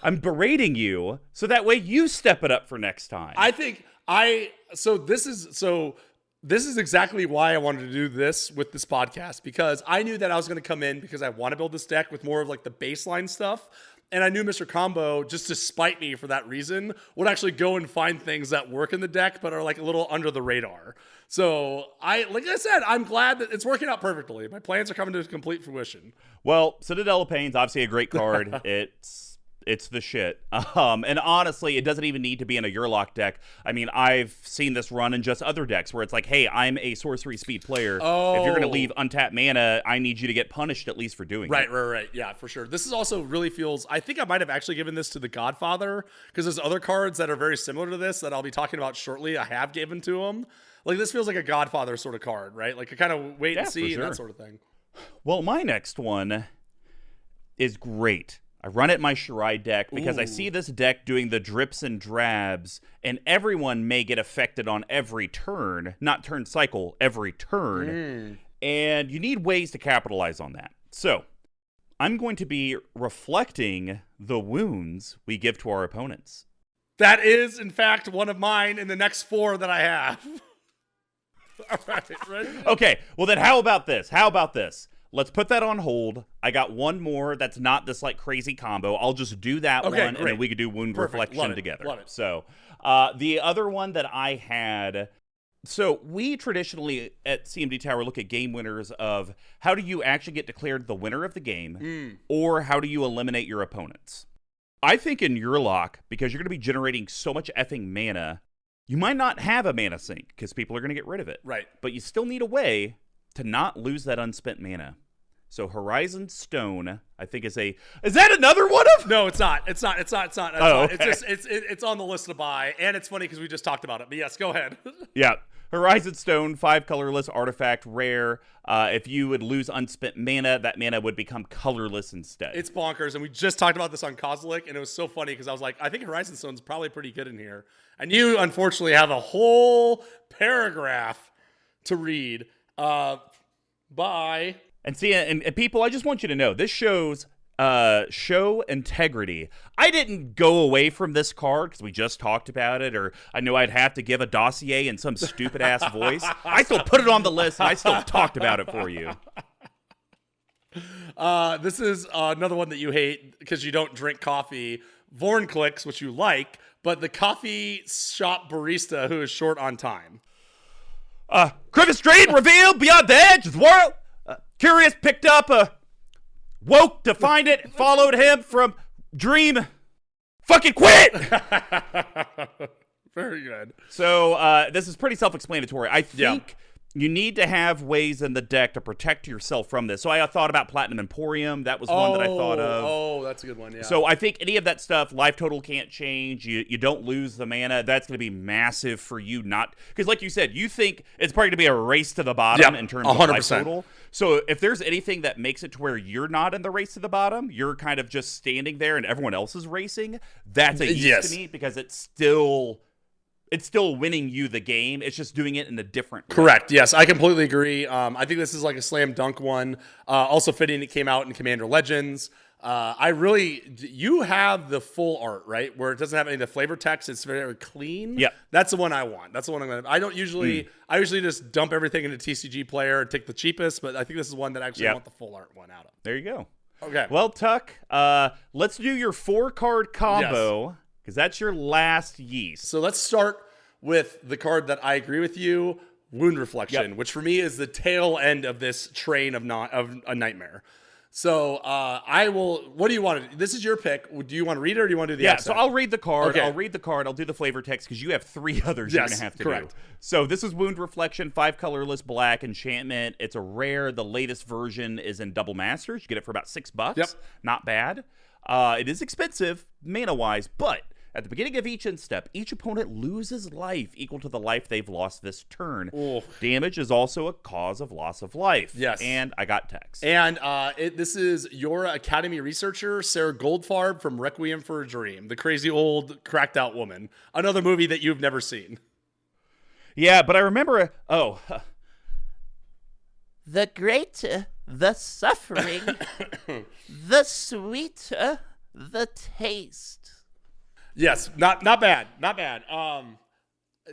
I'm berating you so that way you step it up for next time. This is exactly why I wanted to do this with this podcast, because I knew that I was going to come in because I want to build this deck with more of the baseline stuff. And I knew Mr. Combo, just to spite me for that reason, would actually go and find things that work in the deck but are a little under the radar. So like I said, I'm glad that it's working out perfectly. My plans are coming to complete fruition. Well, Citadel of Pain's obviously a great card. It's the shit. And honestly, it doesn't even need to be in a Yurlock deck. I mean, I've seen this run in just other decks where it's like, hey, I'm a sorcery speed player. If you're going to leave untapped mana, I need you to get punished at least for doing it. Right. Yeah, for sure. This is also really feels, I think I might have actually given this to the Godfather, because there's other cards that are very similar to this that I'll be talking about shortly. I have given to him. This feels like a Godfather sort of card, right? I kind of wait and see and that sort of thing. Well, my next one is great. I run it in my Shirai deck because I see this deck doing the drips and drabs, and everyone may get affected on every turn, not turn cycle, every turn. And you need ways to capitalize on that. So I'm going to be reflecting the wounds we give to our opponents. That is, in fact, one of mine in the next 4 that I have. All right, ready? Okay, well then how about this? Let's put that on hold. I got one more that's not this crazy combo. I'll just do that one, and then we could do wound reflection together. Love it. So the other one that I had, so we traditionally at CMD Tower look at game winners of how do you actually get declared the winner of the game, or how do you eliminate your opponents. I think in Yurlock, because you're going to be generating so much effing mana, you might not have a mana sink because people are going to get rid of it. Right. But you still need a way to not lose that unspent mana. So Horizon Stone, I think is that another one of? No, it's not. It's not. Oh, okay. It's on the list to buy, and it's funny because we just talked about it. But yes, go ahead. Yeah. Horizon Stone, 5 colorless artifact, rare. If you would lose unspent mana, that mana would become colorless instead. It's bonkers, and we just talked about this on Kozilek, and it was so funny because I was like, I think Horizon Stone's probably pretty good in here. And you, unfortunately, have a whole paragraph to read by... And see, and people, I just want you to know, this shows show integrity. I didn't go away from this card because we just talked about it, or I knew I'd have to give a dossier in some stupid-ass voice. I still put it on the list, and I still talked about it for you. This is another one that you hate because you don't drink coffee. Vorn clicks, which you like, but the coffee shop barista who is short on time. Griffith Street revealed beyond the edge of the world. Curious picked up woke to find it, followed him from dream. Fucking quit! Very good. So this is pretty self-explanatory. I think you need to have ways in the deck to protect yourself from this. So I thought about Platinum Emporium. That was one that I thought of. Oh, that's a good one, yeah. So I think any of that stuff, life total can't change. You don't lose the mana. That's going to be massive for you. Not because, like you said, you think it's probably going to be a race to the bottom in terms 100%. of life total. So if there's anything that makes it to where you're not in the race to the bottom, you're kind of just standing there and everyone else is racing. That's a yes to me because it's still winning you the game. It's just doing it in a different way. Correct. Yes, I completely agree. I think this is like a slam dunk one. Also fitting, it came out in Commander Legends. You have the full art, right? Where it doesn't have any of the flavor text. It's very clean. Yeah. That's the one I want. That's the one I'm going to. I usually just dump everything into TCG Player and take the cheapest, but I think this is one that actually I want the full art one out of. There you go. Okay. Well, Tuck, let's do your 4-card combo. Yes. Because that's your last yeast. So let's start with the card that I agree with you, Wound Reflection, which for me is the tail end of this train of a nightmare. So I will. What do you want to do? This is your pick. Do you want to read it or do you want to do the accent? So I'll read the card. Okay. I'll read the card. I'll do the flavor text because you have 3 others you're going to have to correct. do. So this is Wound Reflection, 5 colorless black enchantment. It's a rare. The latest version is in Double Masters. You get it for about $6. Yep. Not bad. It is expensive mana-wise, but at the beginning of each end step, each opponent loses life equal to the life they've lost this turn. Ooh. Damage is also a cause of loss of life. Yes. And I got text. And this is your Academy researcher, Sarah Goldfarb from Requiem for a Dream, the crazy old cracked out woman. Another movie that you've never seen. Yeah, but I remember... The greater the suffering, the sweeter the taste. Yes, not bad.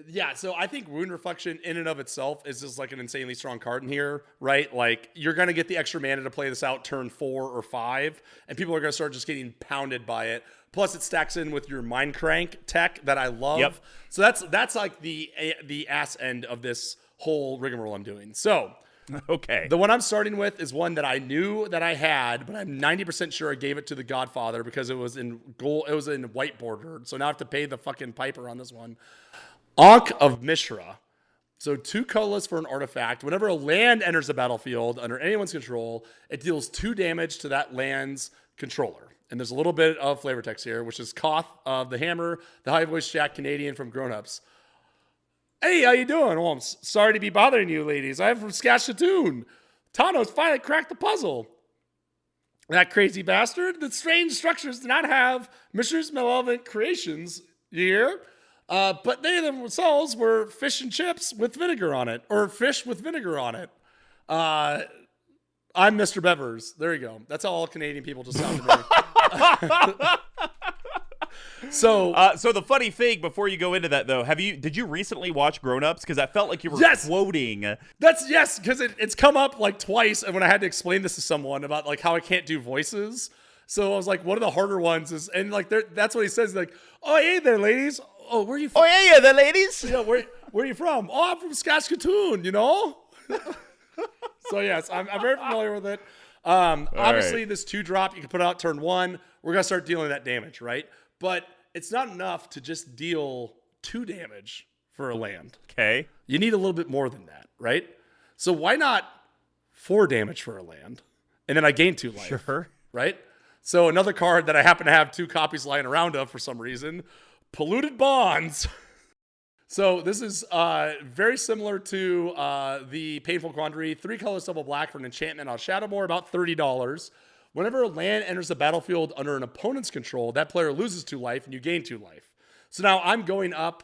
Yeah, so I think Wound Reflection in and of itself is just like an insanely strong card in here, right? Like, you're going to get the extra mana to play this out turn 4 or 5, and people are going to start just getting pounded by it. Plus, it stacks in with your Mind Crank tech that I love. Yep. So that's like the ass end of this whole rigmarole I'm doing. So... Okay. The one I'm starting with is one that I knew that I had, but I'm 90% sure I gave it to the Godfather because it was in gold. It was in white border. So now I have to pay the fucking piper on this one. Ankh of Mishra. So 2 colorless for an artifact. Whenever a land enters the battlefield under anyone's control, it deals 2 damage to that land's controller. And there's a little bit of flavor text here, which is Koth of the Hammer, the high voice Jack Canadian from Grown Ups. Hey, how you doing? Well, I'm sorry to be bothering you, ladies. I'm from Saskatoon. Tano's finally cracked the puzzle. That crazy bastard. The strange structures do not have Mishra's malevolent creations, you hear? But they themselves were fish and chips with vinegar on it, or fish with vinegar on it. I'm Mr. Bevers. There you go. That's how all Canadian people just sound to me. So the funny thing before you go into that though, did you recently watch Grown Ups? Because I felt like you were quoting. That's yes, because it's come up like twice, and when I had to explain this to someone about like how I can't do voices, so I was like, one of the harder ones is, and like that's what he says, like, oh hey there, ladies. Oh, where are you from? Oh yeah, there, ladies. Yeah, where are you from? Oh, I'm from Saskatoon. You know. So yes, I'm very familiar with it. Obviously, this 2-drop you can put out turn 1. We're gonna start dealing that damage, right? But it's not enough to just deal 2 damage for a land. Okay. You need a little bit more than that, right? So why not 4 damage for a land? and then I gain 2 life. Sure. Right? So another card that I happen to have 2 copies lying around of for some reason, Polluted Bonds. So this is very similar to the Painful Quandary. 3 colors, double black for an enchantment on Shadowmoor, about $30. Whenever a land enters the battlefield under an opponent's control, that player loses 2 life and you gain 2 life. So now I'm going up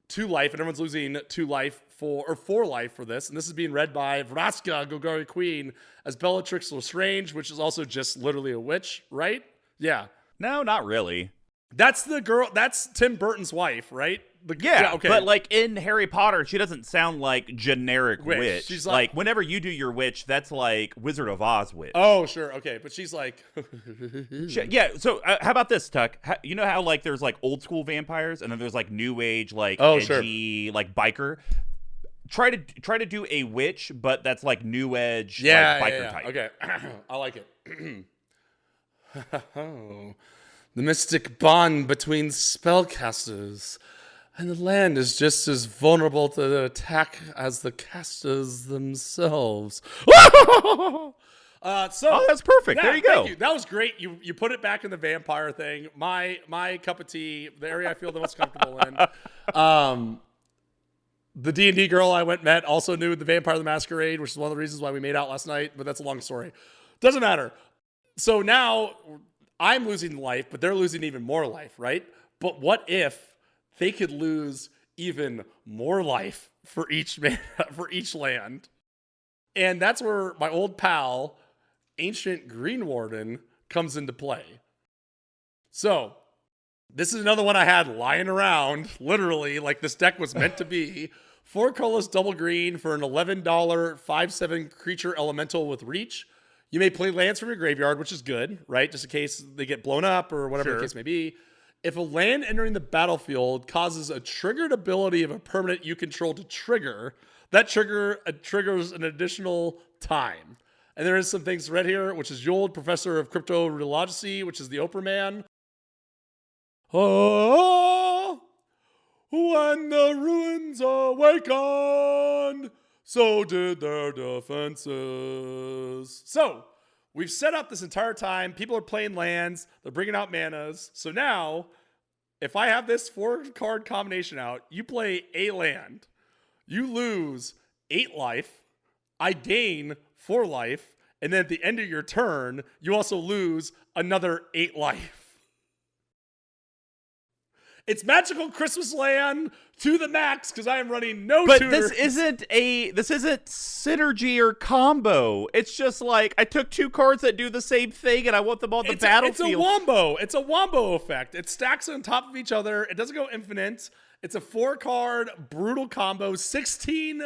2 life and everyone's losing 2 life for 4 life for this. And this is being read by Vraska, Golgari Queen, as Bellatrix Lestrange, which is also just literally a witch, right? Yeah. No, not really. That's the girl. That's Tim Burton's wife, right? Yeah, okay. But like in Harry Potter, she doesn't sound like generic witch. She's like whenever you do your witch, that's like Wizard of Oz witch. Oh, sure, okay, but she's like, Yeah. So how about this, Tuck? You know how like there's like old school vampires, and then there's like new age, like edgy, like biker. Try to do a witch, but that's like new edge, like biker type. Okay, I like it. The mystic bond between spellcasters and the land is just as vulnerable to the attack as the casters themselves. Oh, that's perfect. Yeah, there you go. Thank you. That was great. You put it back in the vampire thing. My cup of tea, the area I feel the most comfortable in. The D&D girl I met also knew the Vampire the Masquerade, which is one of the reasons why we made out last night, but that's a long story. Doesn't matter. So now I'm losing life, but they're losing even more life, right? But what if they could lose even more life for each land? And that's where my old pal, Ancient Green Warden, comes into play. So this is another one I had lying around, literally, like this deck was meant to be. 4 colorless double green for an $11 5/7 creature elemental with reach. You may play lands from your graveyard, which is good, right? Just in case they get blown up or whatever the case may be. If a land entering the battlefield causes a triggered ability of a permanent you control to trigger, that triggers an additional time. And there is some things read here, which is Yold, Professor of Cryptoreology, which is the Oprah Man. Oh, when the ruins awakened, so did their defenses. So, we've set up this entire time. People are playing lands. They're bringing out manas. So now, if I have this 4-card combination out, you play a land. You lose 8 life. I gain 4 life. And then at the end of your turn, you also lose another 8 life. It's magical Christmas land to the max because I am running no tutors. This isn't synergy or combo. It's just like I took 2 cards that do the same thing and I want them on the battlefield. It's a wombo. It's a wombo effect. It stacks on top of each other. It doesn't go infinite. It's a 4-card brutal combo. 16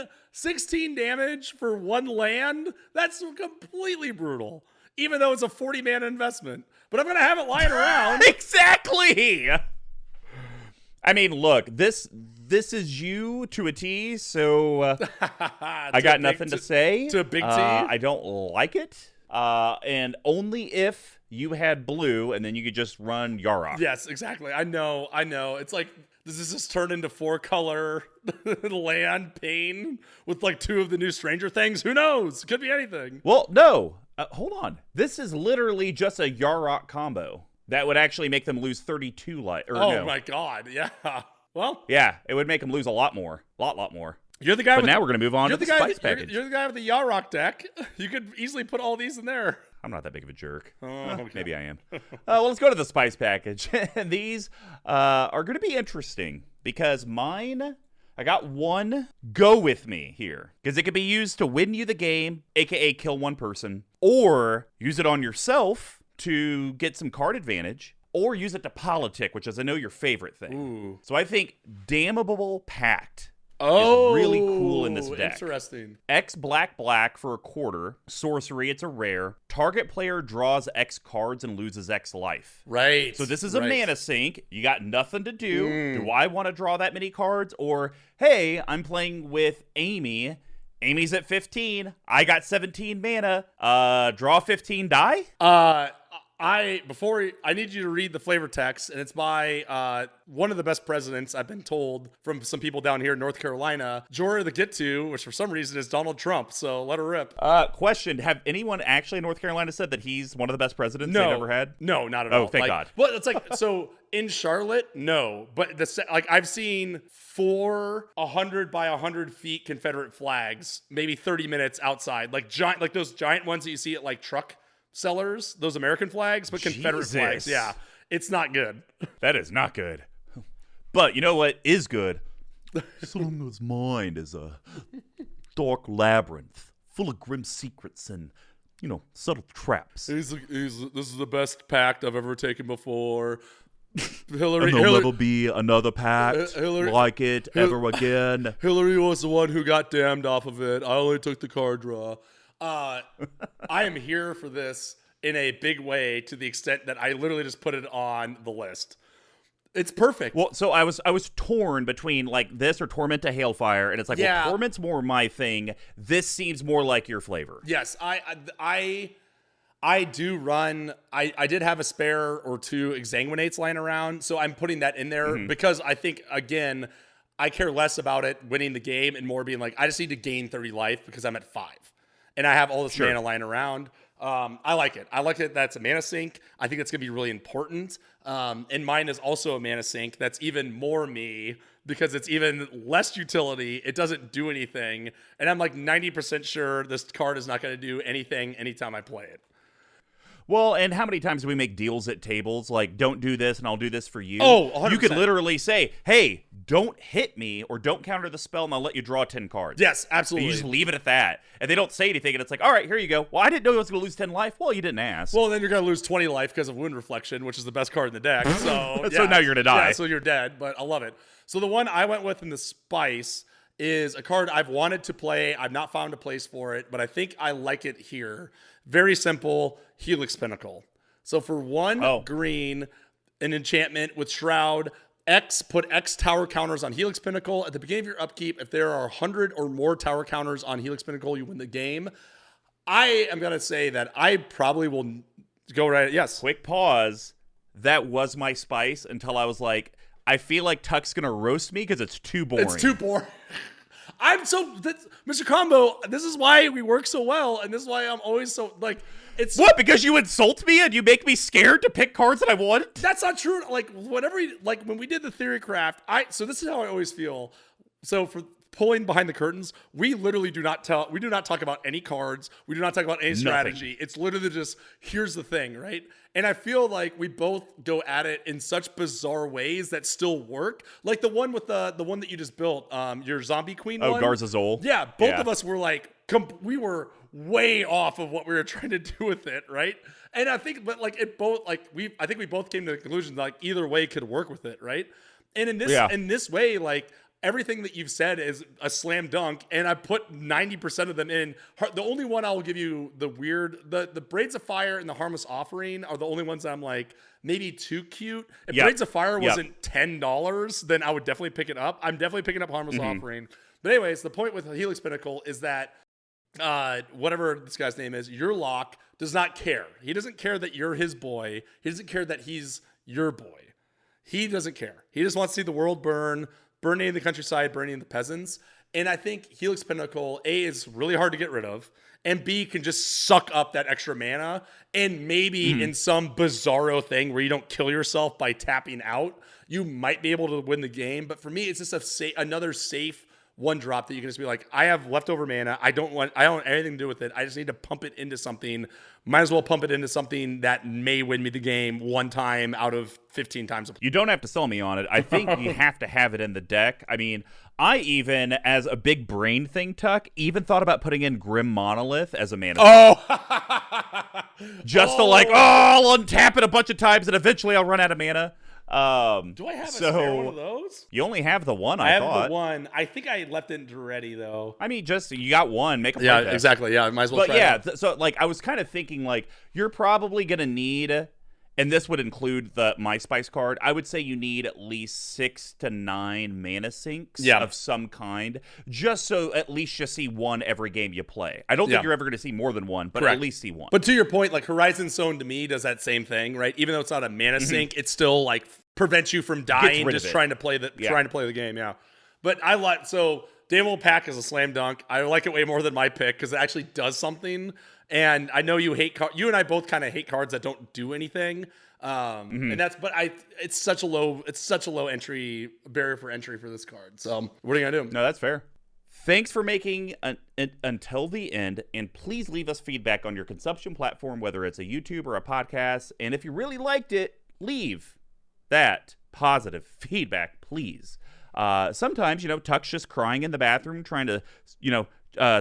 damage for 1 land. That's completely brutal. Even though it's a 40-mana investment. But I'm going to have it lying around. Exactly. I mean, look, this is you to a T, so I got nothing to say. To a big T? I don't like it. And only if you had blue, and then you could just run Yurlock. Yes, exactly. I know. It's like, does this just turn into 4-color land pain with like 2 of the new Stranger Things? Who knows? It could be anything. Well, no. Hold on. This is literally just a Yurlock combo. That would actually make them lose 32 life. Oh my god, yeah. Well, yeah, it would make them lose a lot more. Lot more. You're the guy. But now we're going to move on to the spice package. You're the guy with the Yurlock deck. You could easily put all these in there. I'm not that big of a jerk. Oh, okay. Maybe I am. Well, let's go to the spice package. These are going to be interesting because mine, I got one go with me here because it could be used to win you the game, aka kill one person, or use it on yourself to get some card advantage, or use it to politic, which is, I know, your favorite thing. Ooh. So I think Damnable Pact is really cool in this deck. Interesting. X black for a quarter. Sorcery, it's a rare. Target player draws X cards and loses X life. Right. So this is a mana sink. You got nothing to do. Do I want to draw that many cards? Or, hey, I'm playing with Amy. Amy's at 15. I got 17 mana. Draw 15, die? I need you to read the flavor text, and it's by one of the best presidents, I've been told, from some people down here in North Carolina, Jorah the Get-To, which for some reason is Donald Trump, so let her rip. Question, have anyone actually in North Carolina said that he's one of the best presidents they've ever had? No, not at all. Oh, thank God. Well, it's like, so in Charlotte, no, but I've seen 4 100 by 100 feet Confederate flags, maybe 30 minutes outside, like those giant ones that you see at like truck sellers, those American flags, but Confederate flags. Yeah, it's not good. That is not good. But you know what is good? Someone's mind is a dark labyrinth full of grim secrets and, subtle traps. This is the best pact I've ever taken before. Hillary, and there'll never be another pact like it ever again. Hillary was the one who got damned off of it. I only took the card draw. I am here for this in a big way, to the extent that I literally just put it on the list. It's perfect. Well, so I was torn between like this or Torment to Hailfire, and it's like, well, Torment's more my thing. This seems more like your flavor. Yes, I do run. I did have a spare or 2 Exsanguinates lying around, so I'm putting that in there because I think, again, I care less about it winning the game and more being like, I just need to gain 30 life because I'm at 5. And I have all this mana lying around. I like it. I like it. That's a mana sink. I think that's going to be really important. And mine is also a mana sink. That's even more me because it's even less utility. It doesn't do anything. And I'm like 90% sure this card is not going to do anything anytime I play it. Well, and how many times do we make deals at tables like, don't do this and I'll do this for you? Oh, 100%. You could literally say, hey, don't hit me or don't counter the spell and I'll let you draw 10 cards. Yes, absolutely. And you just leave it at that. And they don't say anything and it's like, all right, here you go. Well, I didn't know I was going to lose 10 life. Well, you didn't ask. Well, then you're going to lose 20 life because of Wound Reflection, which is the best card in the deck. So, so now you're going to die. Yeah, so you're dead, but I love it. So the one I went with in the Spice is a card I've wanted to play. I've not found a place for it, but I think I like it here. Very simple, Helix Pinnacle. So for 1 green, an enchantment with Shroud, put X tower counters on Helix Pinnacle. At the beginning of your upkeep, if there are 100 or more tower counters on Helix Pinnacle, you win the game. I am going to say that I probably will go right. Yes. Quick pause. That was my Spice until I was like, I feel like Tuck's going to roast me because it's too boring. It's too boring. Mr. Combo, this is why we work so well, and this is why I'm always so, like, it's... What, because you insult me and you make me scared to pick cards that I want? That's not true. Like, when we did the theory craft, so this is how I always feel. So for pulling behind the curtains, we literally do not talk about any cards. We do not talk about any strategy. It's literally just, here's the thing, right? And I feel like we both go at it in such bizarre ways that still work. Like the one with the one that you just built, your Zombie Queen one. Oh, Garzazol. Yeah, both of us were like, we were way off of what we were trying to do with it, right? And I think, but like I think we both came to the conclusion that like either way could work with it, right? And in this way, like, everything that you've said is a slam dunk, and I put 90% of them in. The only one I'll give you the Braids of Fire and the Harmless Offering are the only ones that I'm like, maybe too cute. If Braids of Fire wasn't $10, then I would definitely pick it up. I'm definitely picking up Harmless Offering. But anyways, the point with Helix Pinnacle is that whatever this guy's name is, Yurlock does not care. He doesn't care that you're his boy. He doesn't care that he's your boy. He doesn't care. He just wants to see the world burning the countryside, burning the peasants. And I think Helix Pinnacle, A, is really hard to get rid of, and B, can just suck up that extra mana. And maybe in some bizarro thing where you don't kill yourself by tapping out, you might be able to win the game. But for me, it's just another safe one drop that you can just be like, I have leftover mana. I don't want anything to do with it. I just need to pump it into something. Might as well pump it into something that may win me the game one time out of 15 times. You don't have to sell me on it. I think you have to have it in the deck. I mean, I even, as a big brain thing, Tuck, even thought about putting in Grim Monolith as a mana. Just to like, I'll untap it a bunch of times and eventually I'll run out of mana. Do I have a spare one of those? You only have the one, I have the one. I think I left it ready, though. I mean, just, you got one. Make a Yeah, exactly. Yeah, I might as well try it. So, like, I was kind of thinking, like, you're probably going to need and this would include the My Spice card, I would say you need at least 6 to 9 mana sinks of some kind, just so at least you see one every game you play. I don't think you're ever going to see more than one, but at least see one. But to your point, like Horizon Zone to me does that same thing, right? Even though it's not a mana sink, it still like prevents you from dying just trying to play the game. Yeah, but I like Daemon Pack is a slam dunk. I like it way more than my pick because it actually does something. And I know you hate you and I both kind of hate cards that don't do anything. And it's such a low entry barrier for entry for this card. So what are you gonna do? No, that's fair. Thanks for making until the end, and please leave us feedback on your consumption platform, whether it's a YouTube or a podcast. And if you really liked it, leave that positive feedback, please. Sometimes, Tuck's just crying in the bathroom, trying to,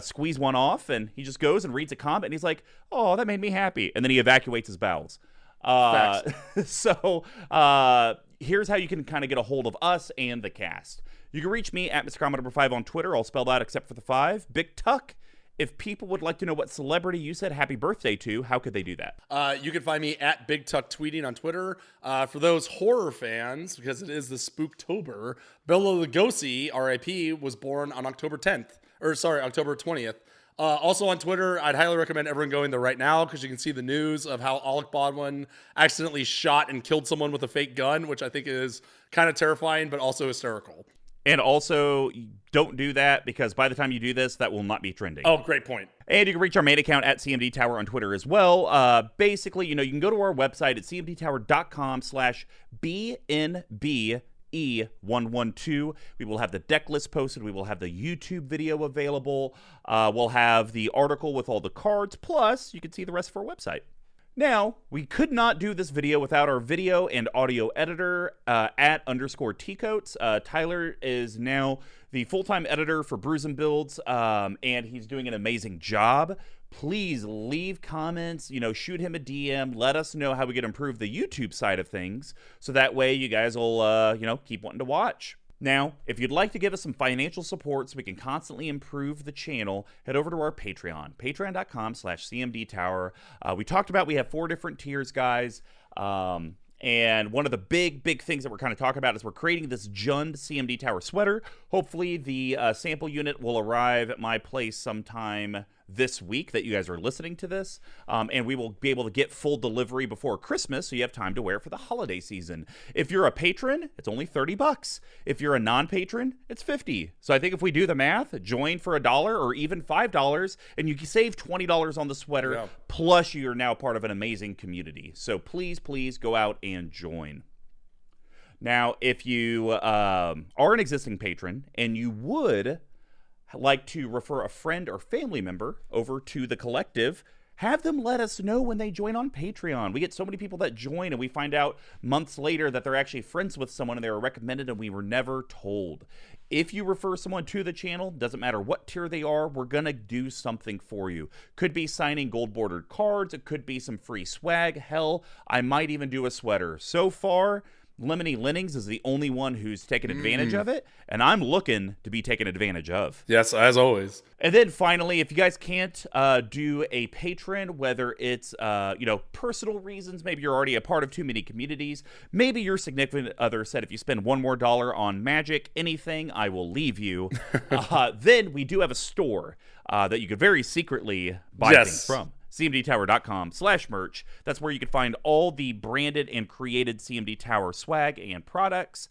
squeeze one off, and he just goes and reads a comment, and he's like, "Oh, that made me happy," and then he evacuates his bowels. So here's how you can kind of get a hold of us and the cast. You can reach me at MrComma5 on Twitter, all spelled out except for the 5. BigTuck, if people would like to know what celebrity you said happy birthday to, how could they do that? You can find me at BigTuck tweeting on Twitter. For those horror fans, because it is the Spooktober, Bela Lugosi, R.I.P., was born on October 20th. Also on Twitter, I'd highly recommend everyone going there right now because you can see the news of how Alec Baldwin accidentally shot and killed someone with a fake gun, which I think is kind of terrifying, but also hysterical. And also, don't do that because by the time you do this, that will not be trending. Oh, great point. And you can reach our main account at CMD Tower on Twitter as well. Basically, you can go to our website at cmdtower.com/BNBE112. We will have the deck list posted. We will have the YouTube video available. We'll have the article with all the cards. Plus, you can see the rest of our website. Now, we could not do this video without our video and audio editor at _Tcoats. Tyler is now the full-time editor for Brews and Builds, and he's doing an amazing job. Please leave comments, shoot him a DM. Let us know how we can improve the YouTube side of things, so that way you guys will, keep wanting to watch. Now, if you'd like to give us some financial support so we can constantly improve the channel, head over to our Patreon, patreon.com/CMDTower. We talked about we have 4 different tiers, guys. And one of the big things that we're kind of talking about is we're creating this Jund CMD Tower sweater. Hopefully the sample unit will arrive at my place sometime this week that you guys are listening to this. And we will be able to get full delivery before Christmas, so you have time to wear it for the holiday season. If you're a patron, it's only $30. If you're a non-patron, it's $50. So I think if we do the math, join for $1 or even $5, and you can save $20 on the sweater. Yeah. Plus, you're now part of an amazing community. So please go out and join. Now, if you are an existing patron and you would like to refer a friend or family member over to the collective, have them let us know when they join on Patreon. We get so many people that join and we find out months later that they're actually friends with someone and they were recommended and we were never told. If you refer someone to the channel, doesn't matter what tier they are, we're going to do something for you. Could be signing gold bordered cards. It could be some free swag. Hell, I might even do a sweater. So far, Lemony Lennings is the only one who's taken advantage of it, and I'm looking to be taken advantage of. Yes, as always. And then finally, if you guys can't do a patron, whether it's personal reasons, maybe you're already a part of too many communities, maybe your significant other said if you spend $1 more on magic, anything, I will leave you. Then we do have a store that you could very secretly buy things from. cmdtower.com/merch. That's where you can find all the branded and created CMD Tower swag and products.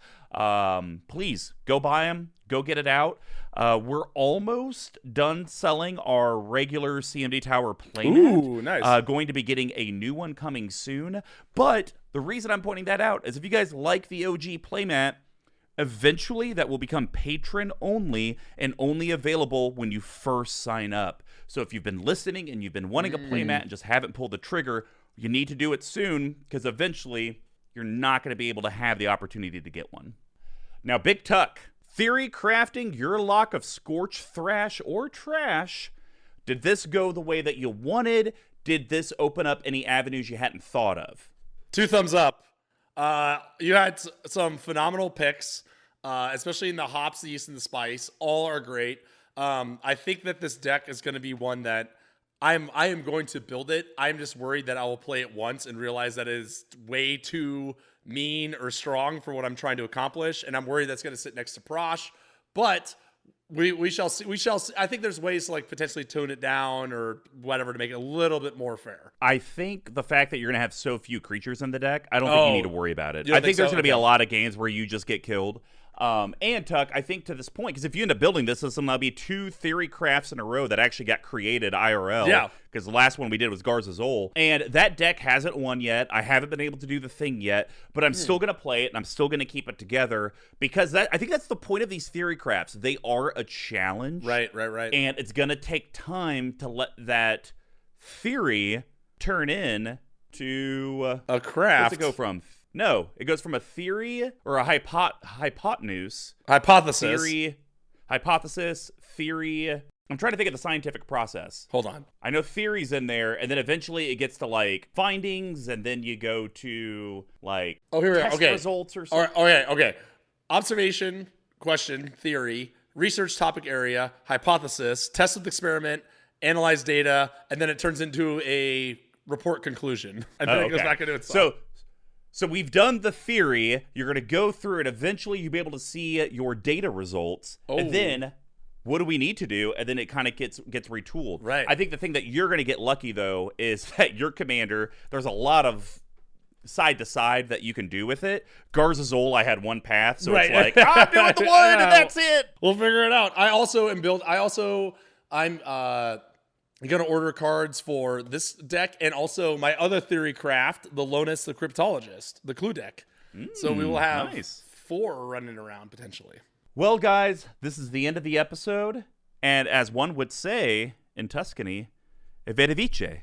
Please go buy them. Go get it out. We're almost done selling our regular CMD Tower playmat. Ooh, nice. Going to be getting a new one coming soon. But the reason I'm pointing that out is if you guys like the OG playmat, eventually that will become patron only and only available when you first sign up. So if you've been listening and you've been wanting a playmat and just haven't pulled the trigger, you need to do it soon because eventually you're not going to be able to have the opportunity to get one. Now, BigTuck, theory crafting Yurlock of Scorch Thrash or Trash. Did this go the way that you wanted? Did this open up any avenues you hadn't thought of? 2 thumbs up. You had some phenomenal picks, especially in the hops, the yeast, and the spice. All are great. I think that this deck is going to be one that I am going to build it. I'm just worried that I will play it once and realize that it is way too mean or strong for what I'm trying to accomplish, and I'm worried that's going to sit next to Prosh. But we shall see. We shall see. I think there's ways to like potentially tone it down or whatever to make it a little bit more fair. I think the fact that you're going to have so few creatures in the deck, I don't think you need to worry about it. You don't I think there's so? going to be a Okay. lot of games where you just get killed. And Tuck, I think to this point, because if you end up building this, there'll be 2 theory crafts in a row that actually got created IRL. Yeah. Because the last one we did was Garzazol. And that deck hasn't won yet. I haven't been able to do the thing yet, but I'm still going to play it and I'm still going to keep it together because I think that's the point of these theory crafts. They are a challenge. Right. And it's going to take time to let that theory turn in to A craft. What's it go from? No, it goes from a theory or a hypotenuse. Hypothesis. Hypothesis, theory. I'm trying to think of the scientific process. Hold on. I know theory's in there, and then eventually it gets to like findings, and then you go to like Oh, here we are. test Okay. results or All something. right. Okay. Observation, question, theory, research topic area, hypothesis, test with experiment, analyze data, and then it turns into a report conclusion. And then it goes back into itself. So we've done the theory. You're going to go through it. Eventually, you'll be able to see your data results. And Oh. then, what do we need to do? And then it kind of gets retooled. Right. I think the thing that you're going to get lucky, though, is that your commander, there's a lot of side to side that you can do with it. Garzazol, I had one path. So Right. it's like, I'm doing the one, and that's it. We'll figure it out. I'm going to order cards for this deck and also my other theory craft, the Lonus the Cryptologist, the clue deck. So we will have nice. 4 running around potentially. Well, guys, this is the end of the episode. And as one would say in Tuscany, Vede vice.